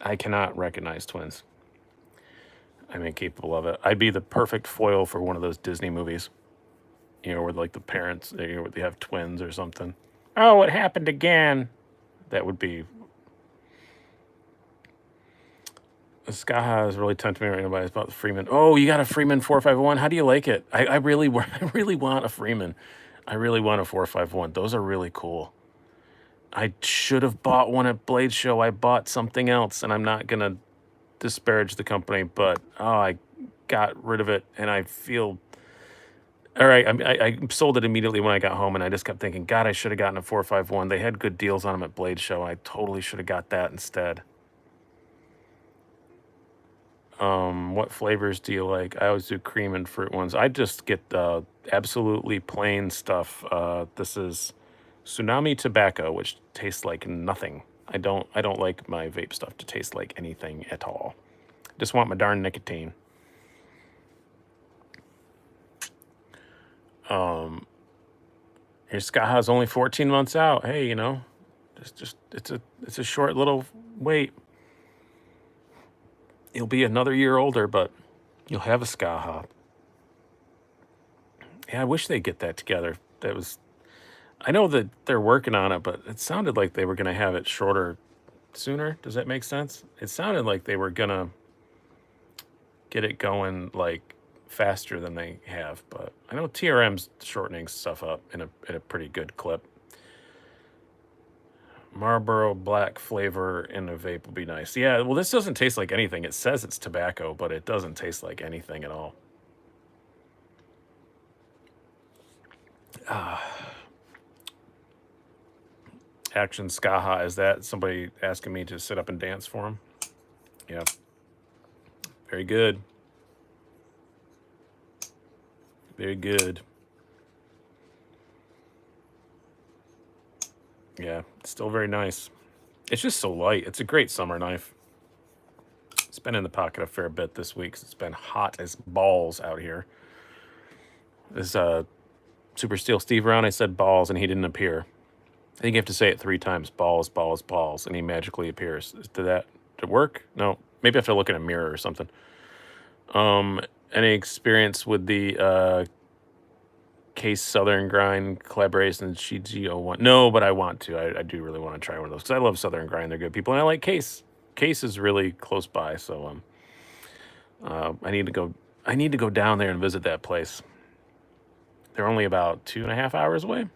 I cannot recognize twins. I'm incapable of it. I'd be the perfect foil for one of those Disney movies. You know, where like the parents, where they have twins or something. Oh, it happened again. That would be. Skaha is really tempting me right now about the Freeman. Oh, you got a Freeman 451. How do you like it? I really want a Freeman. I really want a 451. Those are really cool. I should have bought one at Blade Show. I bought something else, and I'm not going to disparage the company, but I got rid of it, and I feel... All right, I sold it immediately when I got home, and I just kept thinking, God, I should have gotten a 451. They had good deals on them at Blade Show. I totally should have got that instead. What flavors do you like? I always do cream and fruit ones. I just get absolutely plain stuff. This is Tsunami Tobacco, which tastes like nothing. I don't like my vape stuff to taste like anything at all. Just want my darn nicotine. Your Skaha's only 14 months out. Hey, you know, it's a short little wait. You'll be another year older, but you'll have a Skaha. Yeah, I wish they'd get that together. I know that they're working on it, but it sounded like they were going to have it shorter sooner. Does that make sense? It sounded like they were going to get it going like faster than they have, but I know TRM's shortening stuff up in a pretty good clip. Marlboro black flavor in a vape will be nice. Yeah, well, this doesn't taste like anything. It says it's tobacco, but it doesn't taste like anything at all. Action Skaha, is that somebody asking me to sit up and dance for him? Yeah. Very good. Very good. Yeah, it's still very nice. It's just so light. It's a great summer knife. It's been in the pocket a fair bit this week. It's been hot as balls out here. Is Super Steel Steve around? I said balls and he didn't appear. I think you have to say it 3 times. Balls, balls, balls, and he magically appears. Did it work? No. Maybe I have to look in a mirror or something. Any experience with the Case Southern Grind collaboration CG01? No, but I want to. I do really want to try one of those because I love Southern Grind. They're good people, and I like Case. Case is really close by, so I need to go. I need to go down there and visit that place. They're only about 2.5 hours away.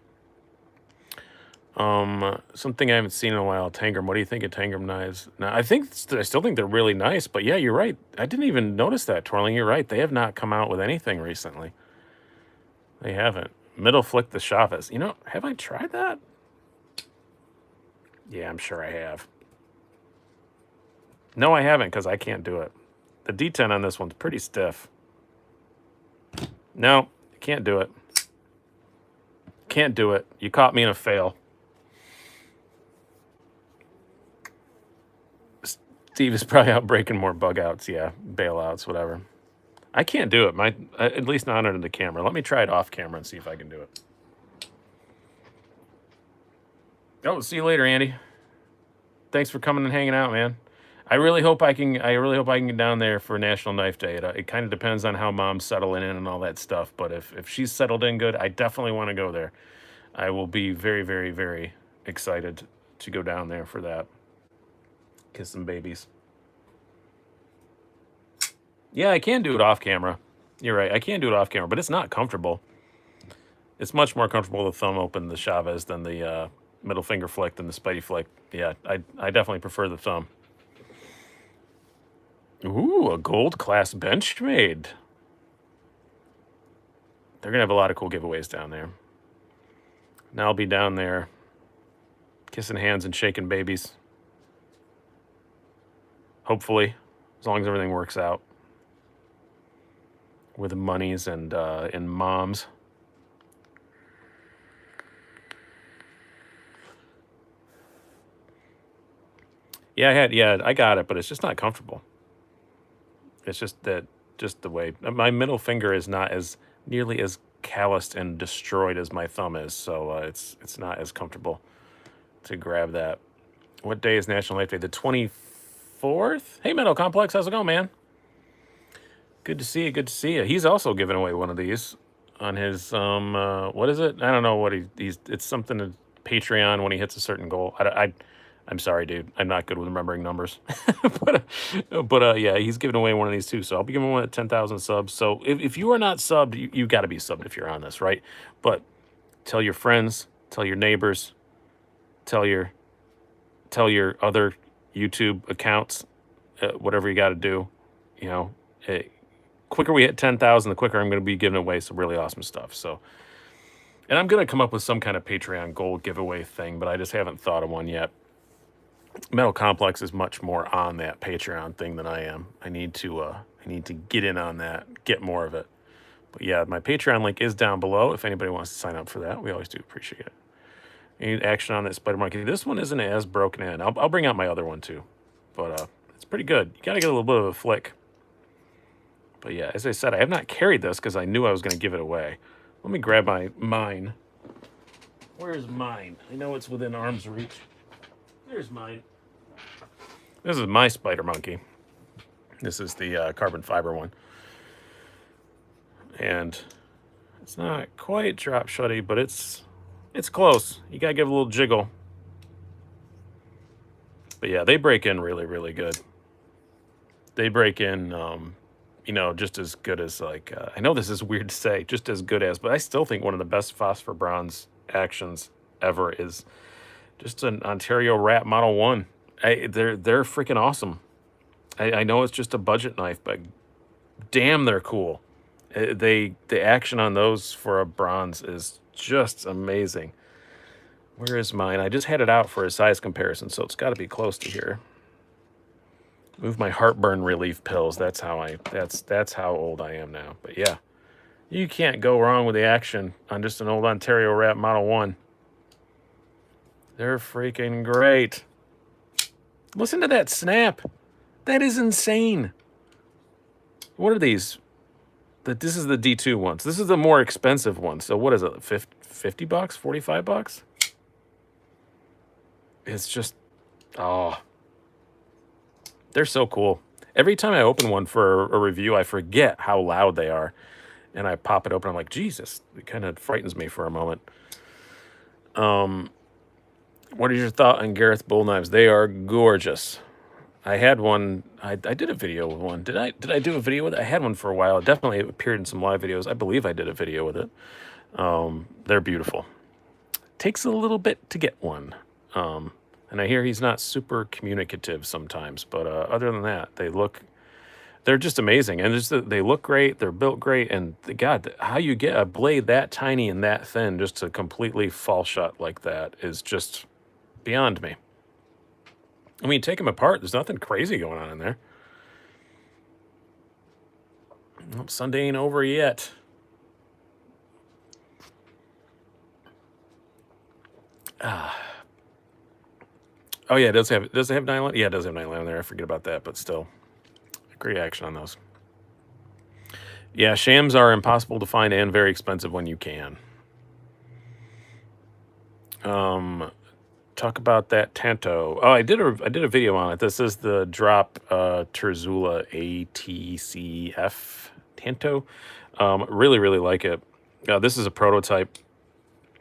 Something I haven't seen in a while. Tangram. What do you think of Tangram knives? Now, I still think they're really nice, but yeah, you're right. I didn't even notice that, Twirling. You're right. They have not come out with anything recently. They haven't. Middle flick the Chavez. You know, have I tried that? Yeah, I'm sure I have. No, I haven't because I can't do it. The D10 on this one's pretty stiff. No, can't do it. Can't do it. You caught me in a fail. Steve is probably out breaking more bug outs. Yeah, bailouts, whatever. I can't do it. At least not under the camera. Let me try it off camera and see if I can do it. Oh, see you later, Andy. Thanks for coming and hanging out, man. I really hope I can get down there for National Knife Day. It kind of depends on how Mom's settling in and all that stuff. But if she's settled in good, I definitely want to go there. I will be very, very, very excited to go down there for that. Kiss some babies. Yeah, I can do it off camera. You're right. I can do it off camera, but it's not comfortable. It's much more comfortable with the thumb open, the Chavez, than the middle finger flick, than the Spidey flick. Yeah, I definitely prefer the thumb. Ooh, a gold class Benchmade. They're going to have a lot of cool giveaways down there. Now I'll be down there kissing hands and shaking babies. Hopefully, as long as everything works out. With the monies and moms. Yeah, I got it, but it's just not comfortable. It's just the way my middle finger is not as nearly as calloused and destroyed as my thumb is, so it's not as comfortable to grab that. What day is National Knife Day? The 24th? Hey, Metal Complex, how's it going, man? Good to see you. Good to see you. He's also giving away one of these on his what is it? I don't know what he's. It's something to Patreon when he hits a certain goal. I'm sorry, dude. I'm not good with remembering numbers. but yeah, he's giving away one of these too. So I'll be giving one at 10,000 subs. So if you are not subbed, you got to be subbed if you're on this, right? But tell your friends, tell your neighbors, tell your other YouTube accounts, whatever you got to do. You know, quicker we hit 10,000, the quicker I'm going to be giving away some really awesome stuff. So, and I'm going to come up with some kind of Patreon gold giveaway thing, but I just haven't thought of one yet. Metal Complex is much more on that Patreon thing than I am. I need to get in on that, get more of it. But yeah, my Patreon link is down below if anybody wants to sign up for that. We always do appreciate it. Any action on that Spider Monkey? This one isn't as broken in. I'll bring out my other one too, but it's pretty good. You got to get a little bit of a flick. But yeah, as I said, I have not carried this because I knew I was going to give it away. Let me grab mine. Where's mine? I know it's within arm's reach. There's mine. This is my Spider Monkey. This is the carbon fiber one. And it's not quite drop shutty, but it's close. You gotta give it a little jiggle. But yeah, they break in really, really good. They break in, you know, just as good as like, I know this is weird to say, just as good as, but I still think one of the best phosphor bronze actions ever is just an Ontario Rat Model 1. They're freaking awesome. I know it's just a budget knife, but damn, they're cool. The action on those for a bronze is just amazing. Where is mine? I just had it out for a size comparison, so it's got to be close to here. Move my heartburn relief pills. That's how old I am now. But yeah, you can't go wrong with the action on just an old Ontario Rat Model 1. They're freaking great. Listen to that snap. That is insane. What are these? This is the D2 ones. This is the more expensive one. So what is it? 50 bucks? 45 bucks? It's just, oh, they're so cool. Every time I open one for a review, I forget how loud they are. And I pop it open. I'm like, Jesus, it kind of frightens me for a moment. What is your thought on Gareth bull knives? They are gorgeous. I had one. I did a video with one. Did I do a video with it? I had one for a while. It definitely appeared in some live videos. I believe I did a video with it. They're beautiful. Takes a little bit to get one. And I hear he's not super communicative sometimes, but other than that, they're just amazing. And they look great. They're built great. And God, how you get a blade that tiny and that thin just to completely fall shut like that is just beyond me. I mean, take them apart. There's nothing crazy going on in there. Well, Sunday ain't over yet. Oh yeah, does it have nylon? Yeah, it does have nylon there. I forget about that, but still, great action on those. Yeah, shams are impossible to find and very expensive when you can. Talk about that Tanto. Oh, I did a video on it. This is the drop Terzula ATCF Tanto. Really like it. This is a prototype.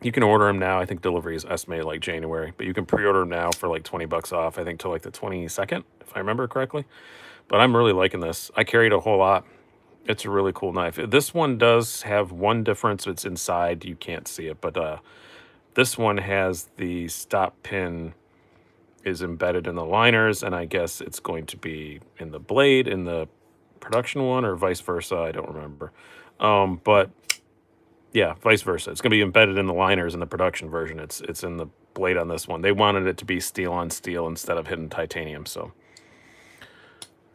You can order them now. I think delivery is estimated like January, but you can pre-order them now for like $20 off. I think till like the 22nd, if I remember correctly. But I'm really liking this. I carried a whole lot. It's a really cool knife. This one does have one difference. It's inside. You can't see it, but this one has the stop pin is embedded in the liners, and I guess it's going to be in the blade in the production one, or vice versa. I don't remember. But yeah, vice versa. It's going to be embedded in the liners in the production version. It's in the blade on this one. They wanted it to be steel on steel instead of hidden titanium. So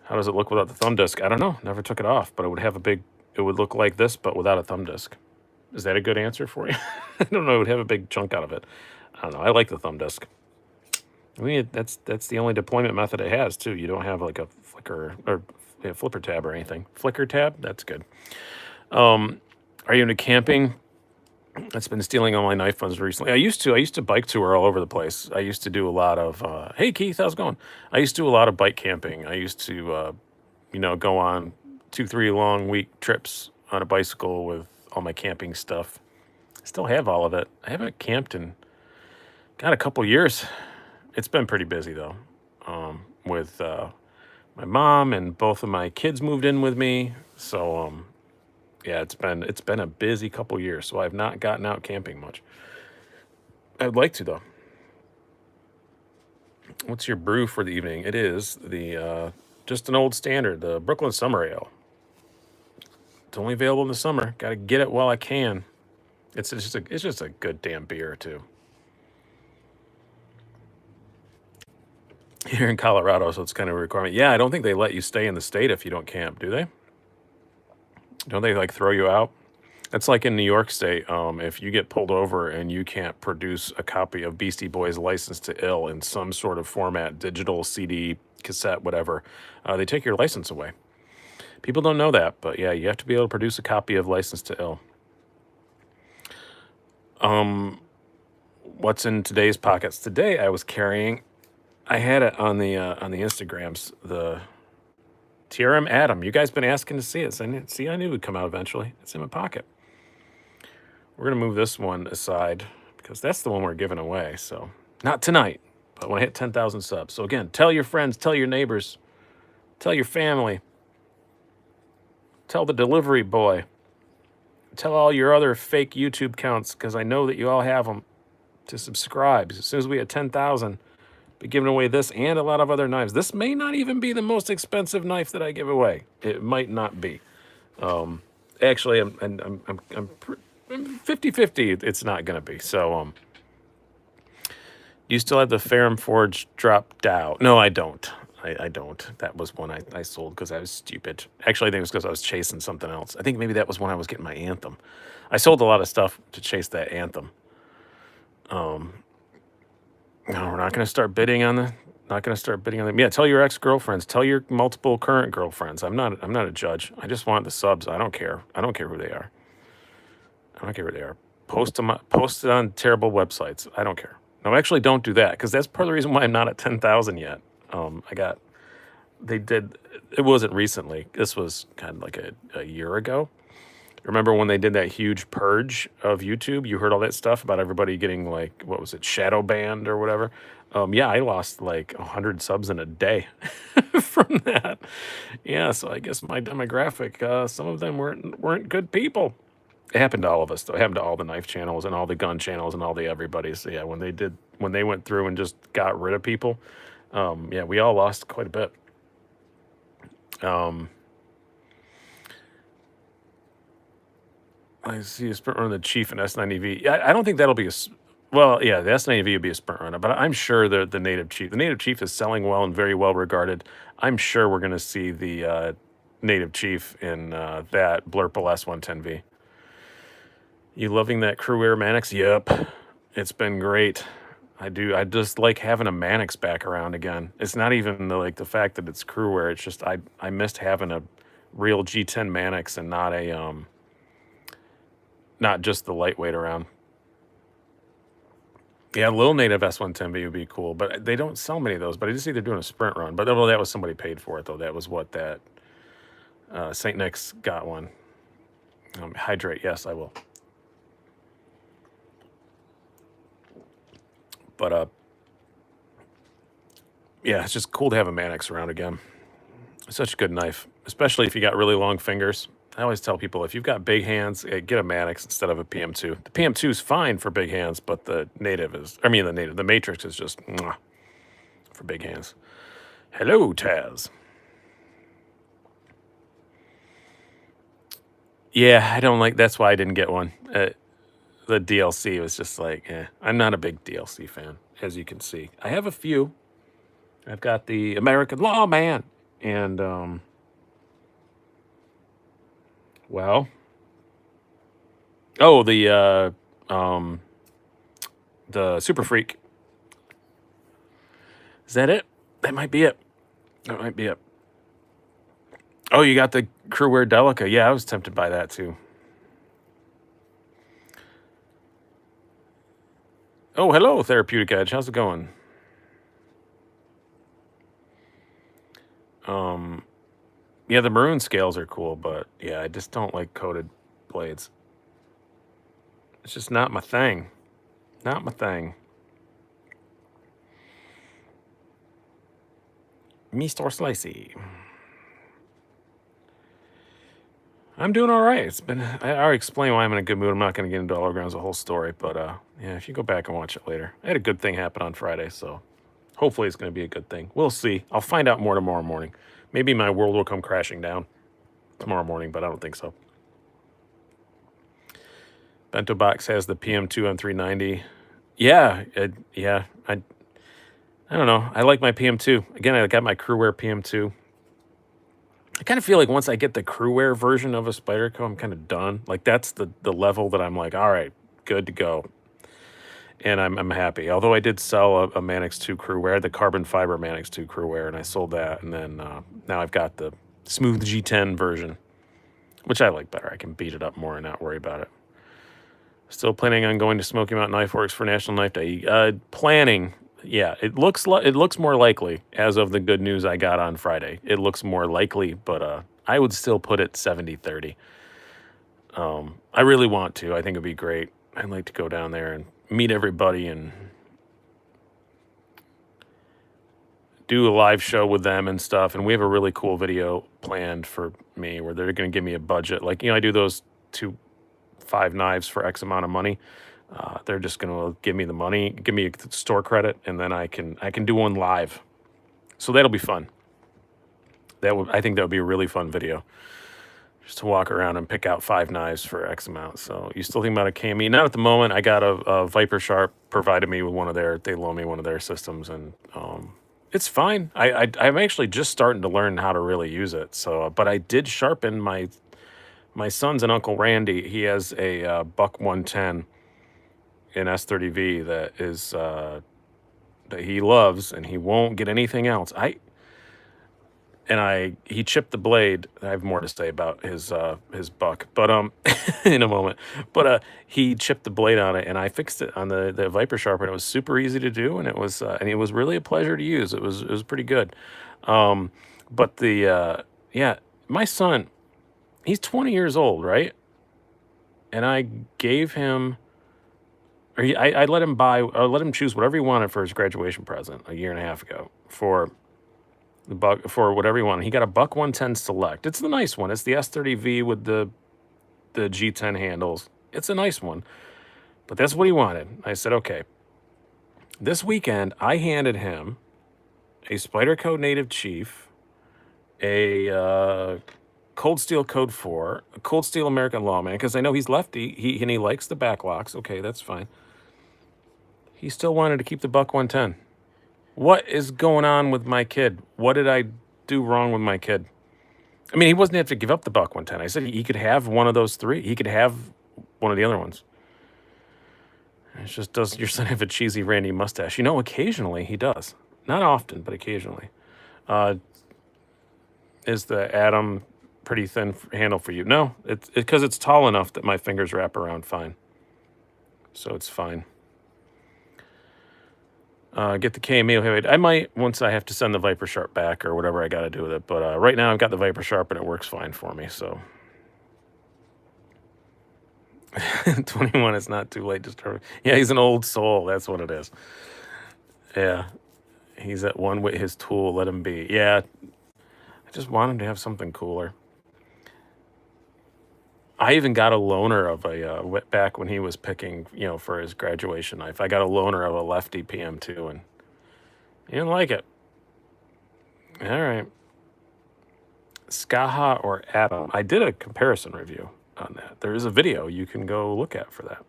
how does it look without the thumb disc? I don't know. Never took it off, but it would have it would look like this, but without a thumb disc. Is that a good answer for you? I don't know. It would have a big chunk out of it. I don't know. I like the thumb disc. I mean, that's the only deployment method it has, too. You don't have like a flicker or a flipper tab or anything. Flicker tab? That's good. Are you into camping? I've been stealing all my knife funds recently. I used to bike tour all over the place. I used to do a lot of, hey, Keith, how's it going? I used to do a lot of bike camping. I used to, go on 2-3 long week trips on a bicycle with all my camping stuff. I still have all of it. I haven't camped in, a couple years. It's been pretty busy though, with my mom and both of my kids moved in with me. So yeah, it's been a busy couple years. So I've not gotten out camping much. I'd like to though. What's your brew for the evening? It is the just an old standard, the Brooklyn Summer Ale. It's only available in the summer. Got to get it while I can. It's just a good damn beer too. Here in Colorado, so it's kind of a requirement. Yeah, I don't think they let you stay in the state if you don't camp, do they? Don't they like throw you out? It's like in New York State. If you get pulled over and you can't produce a copy of Beastie Boys' License to Ill in some sort of format, digital, CD, cassette, whatever, they take your license away. People don't know that, but yeah, you have to be able to produce a copy of License to Ill. What's in today's pockets? Today I was carrying. I had it on the Instagrams, the TRM Atom. You guys been asking to see it. So I knew it would come out eventually. It's in my pocket. We're going to move this one aside because that's the one we're giving away. So not tonight, but when I hit 10,000 subs. So again, tell your friends, tell your neighbors, tell your family, tell the delivery boy, tell all your other fake YouTube accounts, because I know that you all have them, to subscribe. As soon as we hit 10,000, be giving away this and a lot of other knives. This may not even be the most expensive knife that I give away. It might not be. Actually, I'm 50-50. It's not going to be. So, you still have the Ferrum Forge drop Dow? No, I don't. I don't. That was one I sold because I was stupid. Actually, I think it was because I was chasing something else. I think maybe that was when I was getting my Anthem. I sold a lot of stuff to chase that Anthem. No, we're not going to start bidding on them. Yeah, tell your ex-girlfriends. Tell your multiple current girlfriends. I'm not a judge. I just want the subs. I don't care. I don't care who they are. Post it on terrible websites. I don't care. No, actually, don't do that, because that's part of the reason why I'm not at 10,000 yet. It wasn't recently. This was kind of like a year ago. Remember when they did that huge purge of YouTube? You heard all that stuff about everybody getting, like, what was it, shadow banned or whatever? Yeah, I lost like 100 subs in a day from that. Yeah, so I guess my demographic, some of them weren't good people. It happened to all of us, though. It happened to all the knife channels and all the gun channels and all the everybody. So yeah, when they went through and just got rid of people, yeah, we all lost quite a bit. I see a sprint run the Chief and S90V. Yeah, I don't think that'll be well, yeah, the S90V would be a sprint runner, but I'm sure the Native Chief. The Native Chief is selling well and very well regarded. I'm sure we're going to see the Native Chief in that Blurple S110V. You loving that Crew Air Manix? Yep, it's been great. I do. I just like having a Mannix back around again. It's not even the fact that it's crewware. It's just I missed having a real G10 Mannix and not a not just the lightweight around. Yeah, Lil Native S110B would be cool, but they don't sell many of those. But I just see they're doing a sprint run. But well, that was somebody paid for it though. That was what that St. Nick's got one. Hydrate, yes, I will. But yeah, it's just cool to have a Mannix around again. It's such a good knife, especially if you got really long fingers. I always tell people if you've got big hands, get a Mannix instead of a PM2. The PM2 is fine for big hands, but the Matrix is just mwah, for big hands. Hello, Taz. Yeah, I don't like. That's why I didn't get one. The DLC was just like, I'm not a big DLC fan, as you can see. I have a few. I've got the American Lawman, and well, oh, the Super Freak. Is that it? That might be it. That might be it. Oh, you got the Crewware Delica. Yeah, I was tempted by that too. Oh, hello, Therapeutic Edge. How's it going? Yeah, the maroon scales are cool, but yeah, I just don't like coated blades. It's just not my thing. Not my thing. Mr. Slicey. I'm doing all right. It's been. I already explained why I'm in a good mood. I'm not going to get into Dollar Grounds the whole story, but yeah, if you go back and watch it later, I had a good thing happen on Friday, so hopefully it's going to be a good thing. We'll see. I'll find out more tomorrow morning. Maybe my world will come crashing down tomorrow morning, but I don't think so. Bento Box has the PM2 on 390. Yeah, yeah. I don't know. I like my PM2. Again, I got my Crewware PM2. I kind of feel like once I get the Crewware version of a Spyderco, I'm kind of done. Like that's the level that I'm like, all right, good to go. And I'm happy. Although I did sell a Mannix 2 Crewware, the carbon fiber Mannix 2 Crewware, and I sold that. And then now I've got the smooth G10 version, which I like better. I can beat it up more and not worry about it. Still planning on going to Smoky Mountain Knife Works for National Knife Day. Planning, yeah, it looks more likely as of the good news I got on Friday. It looks more likely, but I would still put it 70-30. I really want to. I think it'd be great. I'd like to go down there and meet everybody and do a live show with them and stuff. And we have a really cool video planned for me where they're going to give me a budget. Like, I do those 5 knives for X amount of money. They're just going to give me the money, give me a store credit, and then I can do one live. So that'll be fun. I think that would be a really fun video. Just to walk around and pick out 5 knives for X amount. So you still think about a KME? Not at the moment. I got a Viper Sharp provided me with they loaned me one of their systems, and it's fine. I'm actually just starting to learn how to really use it. So, but I did sharpen my son's and Uncle Randy. He has a Buck 110 in S30V that is that he loves, and he won't get anything else. He chipped the blade. I have more to say about his buck, but in a moment. But he chipped the blade on it, and I fixed it on the Viper Sharper, and it was super easy to do, and it was really a pleasure to use. It was pretty good. But my son, he's 20 years old, right? And I gave him, I let him choose whatever he wanted for his graduation present a year and a half ago for whatever he wanted. He got a Buck 110 Select. It's the nice one. It's the S30V with the G10 handles. It's a nice one. But that's what he wanted. I said, okay. This weekend, I handed him a Spyderco Native Chief, a Cold Steel Code 4, a Cold Steel American Lawman, because I know he's lefty, and he likes the backlocks. Okay, that's fine. He still wanted to keep the Buck 110. What is going on with my kid? What did I do wrong with my kid? I mean, he wasn't have to give up the Buck 110. I said he could have one of those 3. He could have one of the other ones. It just does your son have a cheesy Randy mustache? You know, occasionally he does. Not often, but occasionally. Is the Atom pretty thin handle for you? No, it's because it's tall enough that my fingers wrap around fine. So it's fine. Get the KME heavyweight. I might once I have to send the Viper Sharp back or whatever I got to do with it. But right now I've got the Viper Sharp and it works fine for me. So 21 is not too late to start. Yeah, he's an old soul. That's what it is. Yeah, he's at one with his tool. Let him be. Yeah, I just want him to have something cooler. I even got a loaner of a back when he was picking, for his graduation knife. I got a loaner of a lefty PM2, and he didn't like it. All right, Skaha or Atom. I did a comparison review on that. There is a video you can go look at for that.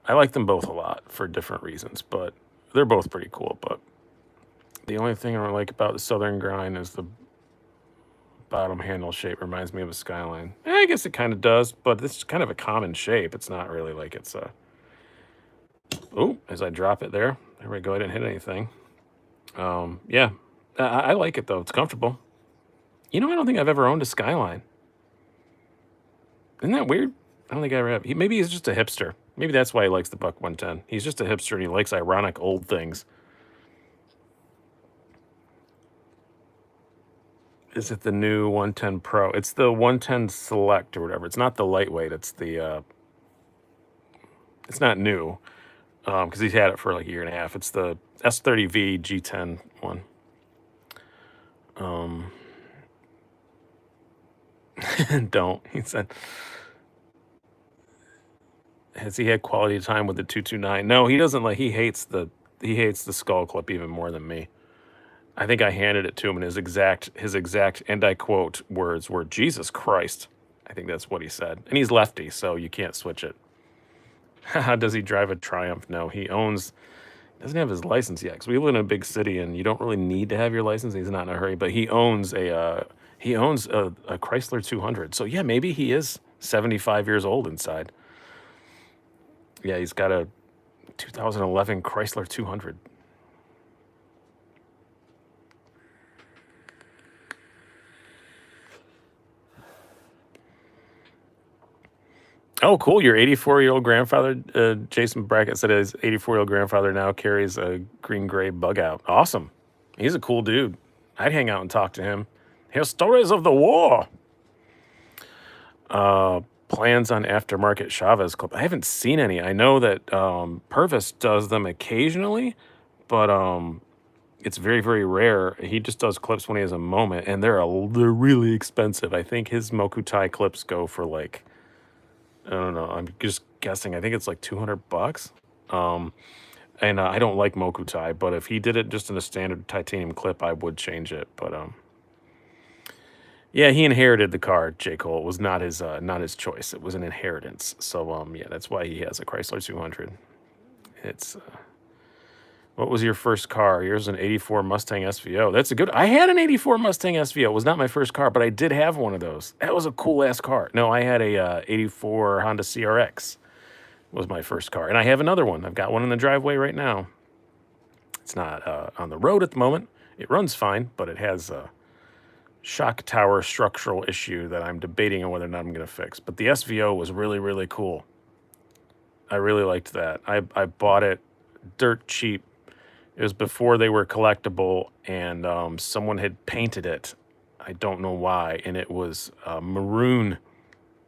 I like them both a lot for different reasons, but they're both pretty cool. But the only thing I like about the Southern Grind is the bottom handle shape reminds me of a Skyline. I guess it kind of does, but it's kind of a common shape. It's not really like it's a... Oh, as I drop it there we go. I didn't hit anything. Yeah, I like it, though. It's comfortable. I don't think I've ever owned a Skyline. Isn't that weird? I don't think I ever have. Maybe he's just a hipster. Maybe that's why he likes the Buck 110. He's just a hipster and he likes ironic old things. Is it the new 110 Pro? It's the 110 Select or whatever. It's not the lightweight. It's the... it's not new because he's had it for like a year and a half. It's the S30V G10 one. Don't. He said... Has he had quality time with the 229? No, he doesn't. He hates the skull clip even more than me. I think I handed it to him, and his exact, and I quote, words were, "Jesus Christ." I think that's what he said. And he's lefty, so you can't switch it. Does he drive a Triumph? No, doesn't have his license yet, because we live in a big city, and you don't really need to have your license. He's not in a hurry, but he owns a Chrysler 200. So yeah, maybe he is 75 years old inside. Yeah, he's got a 2011 Chrysler 200. Oh, cool. Your 84-year-old grandfather, Jason Brackett said his 84-year-old grandfather now carries a green-gray bug out. Awesome. He's a cool dude. I'd hang out and talk to him. Hear stories of the war. Plans on aftermarket Chavez clip. I haven't seen any. I know that Purvis does them occasionally, but it's very, very rare. He just does clips when he has a moment, and they're really expensive. I think his Mokutai clips go for like, I don't know, I'm just guessing. I think it's like $200. And I don't like Mokutai, but if he did it just in a standard titanium clip, I would change it. But yeah, he inherited the car, J. Cole. It was not his choice. It was an inheritance. So yeah, that's why he has a Chrysler 200. It's what was your first car? Yours an 84 Mustang SVO. That's a good... I had an 84 Mustang SVO. It was not my first car, but I did have one of those. That was a cool-ass car. No, I had a 84 Honda CRX was my first car. And I have another one. I've got one in the driveway right now. It's not on the road at the moment. It runs fine, but it has a shock tower structural issue that I'm debating on whether or not I'm going to fix. But the SVO was really, really cool. I really liked that. I bought it dirt cheap. It was before they were collectible, and someone had painted it. I don't know why, and it was maroon.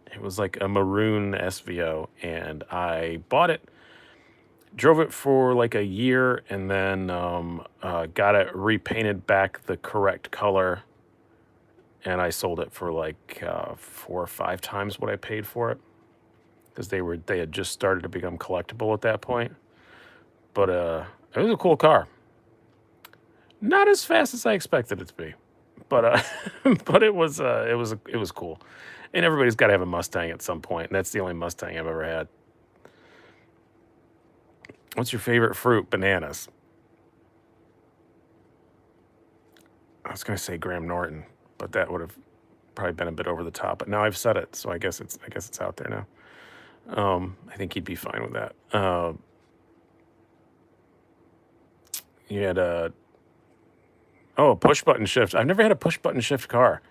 It was like a maroon SVO, and I bought it, drove it for like a year, and then got it repainted back the correct color, and I sold it for like 4 or 5 times what I paid for it, because they had just started to become collectible at that point. But it was a cool car. Not as fast as I expected it to be, but but it was cool. And everybody's got to have a Mustang at some point, and that's the only Mustang I've ever had. What's your favorite fruit? Bananas. I was gonna say Graham Norton, but that would have probably been a bit over the top, but now I've said it, so I guess it's out there now. I think he'd be fine with that. You had a push button shift. I've never had a push button shift car.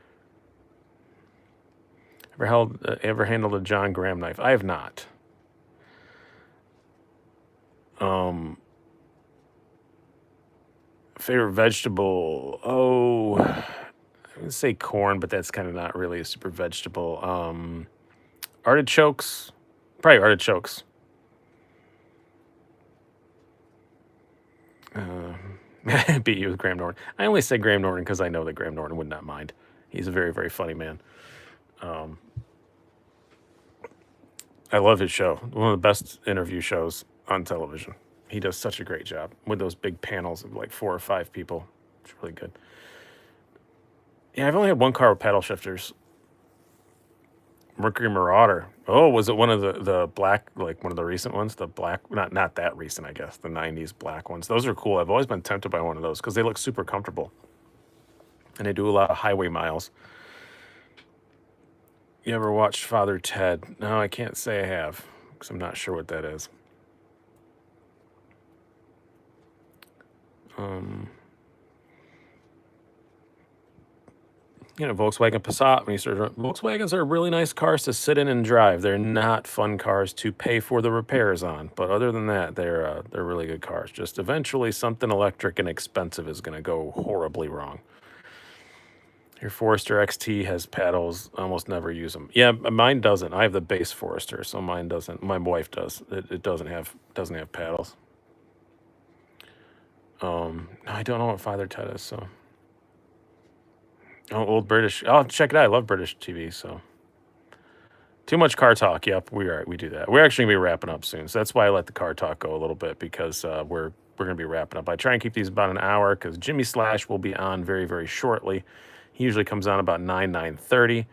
Ever handled a John Graham knife? I have not. Favorite vegetable? Oh, I would say corn, but that's kind of not really a super vegetable. Artichokes, probably artichokes. Beat you with Graham Norton. I only say Graham Norton because I know that Graham Norton would not mind. He's a very, very funny man. I love his show. One of the best interview shows on television. He does such a great job with those big panels of like 4 or 5 people. It's really good. Yeah, I've only had one car with paddle shifters. Mercury Marauder. Oh, was it one of the black, like one of the recent ones? The black, not that recent, I guess. The 90s black ones. Those are cool. I've always been tempted by one of those because they look super comfortable. And they do a lot of highway miles. You ever watched Father Ted? No, I can't say I have because I'm not sure what that is. Volkswagen Passat. Volkswagens are really nice cars to sit in and drive. They're not fun cars to pay for the repairs on, but other than that, they're really good cars. Just eventually, something electric and expensive is going to go horribly wrong. Your Forester XT has paddles. Almost never use them. Yeah, mine doesn't. I have the base Forester, so mine doesn't. My wife does. It doesn't have paddles. I don't know what Father Ted is. So, old British. Oh, check it out. I love British TV. So, too much car talk. Yep, we do that. We're actually gonna be wrapping up soon, so that's why I let the car talk go a little bit because we're gonna be wrapping up. I try and keep these about an hour because Jimmy Slash will be on very, very shortly. He usually comes on about 9:30,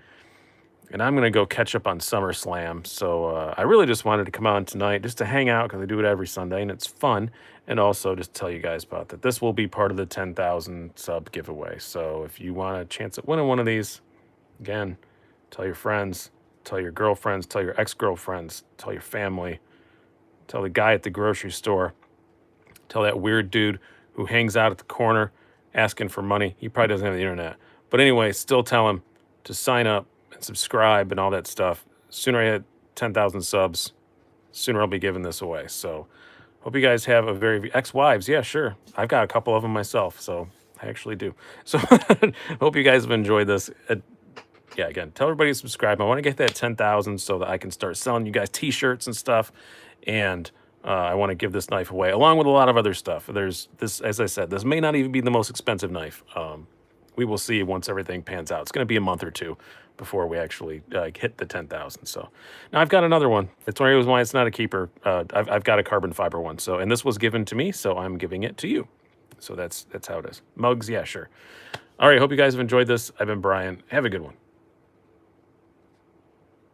and I'm going to go catch up on SummerSlam. So I really just wanted to come on tonight just to hang out because I do it every Sunday, and it's fun. And also just tell you guys about that. This will be part of the 10,000 sub giveaway. So if you want a chance at winning one of these, again, tell your friends, tell your girlfriends, tell your ex-girlfriends, tell your family, tell the guy at the grocery store, tell that weird dude who hangs out at the corner asking for money. He probably doesn't have the internet. But anyway, still tell him to sign up and subscribe and all that stuff. Sooner I hit 10,000 subs, sooner I'll be giving this away. So hope you guys have a very... Ex-wives, yeah, sure. I've got a couple of them myself, so I actually do. So hope you guys have enjoyed this. Yeah, again, tell everybody to subscribe. I want to get that 10,000 so that I can start selling you guys T-shirts and stuff. And I want to give this knife away, along with a lot of other stuff. There's this, as I said, this may not even be the most expensive knife. We will see once everything pans out. It's going to be a month or two before we actually hit the 10,000. So now I've got another one. That's why it's not a keeper. I've got a carbon fiber one. So, and this was given to me, so I'm giving it to you. So that's how it is. Mugs, yeah, sure. All right. Hope you guys have enjoyed this. I've been Brian. Have a good one.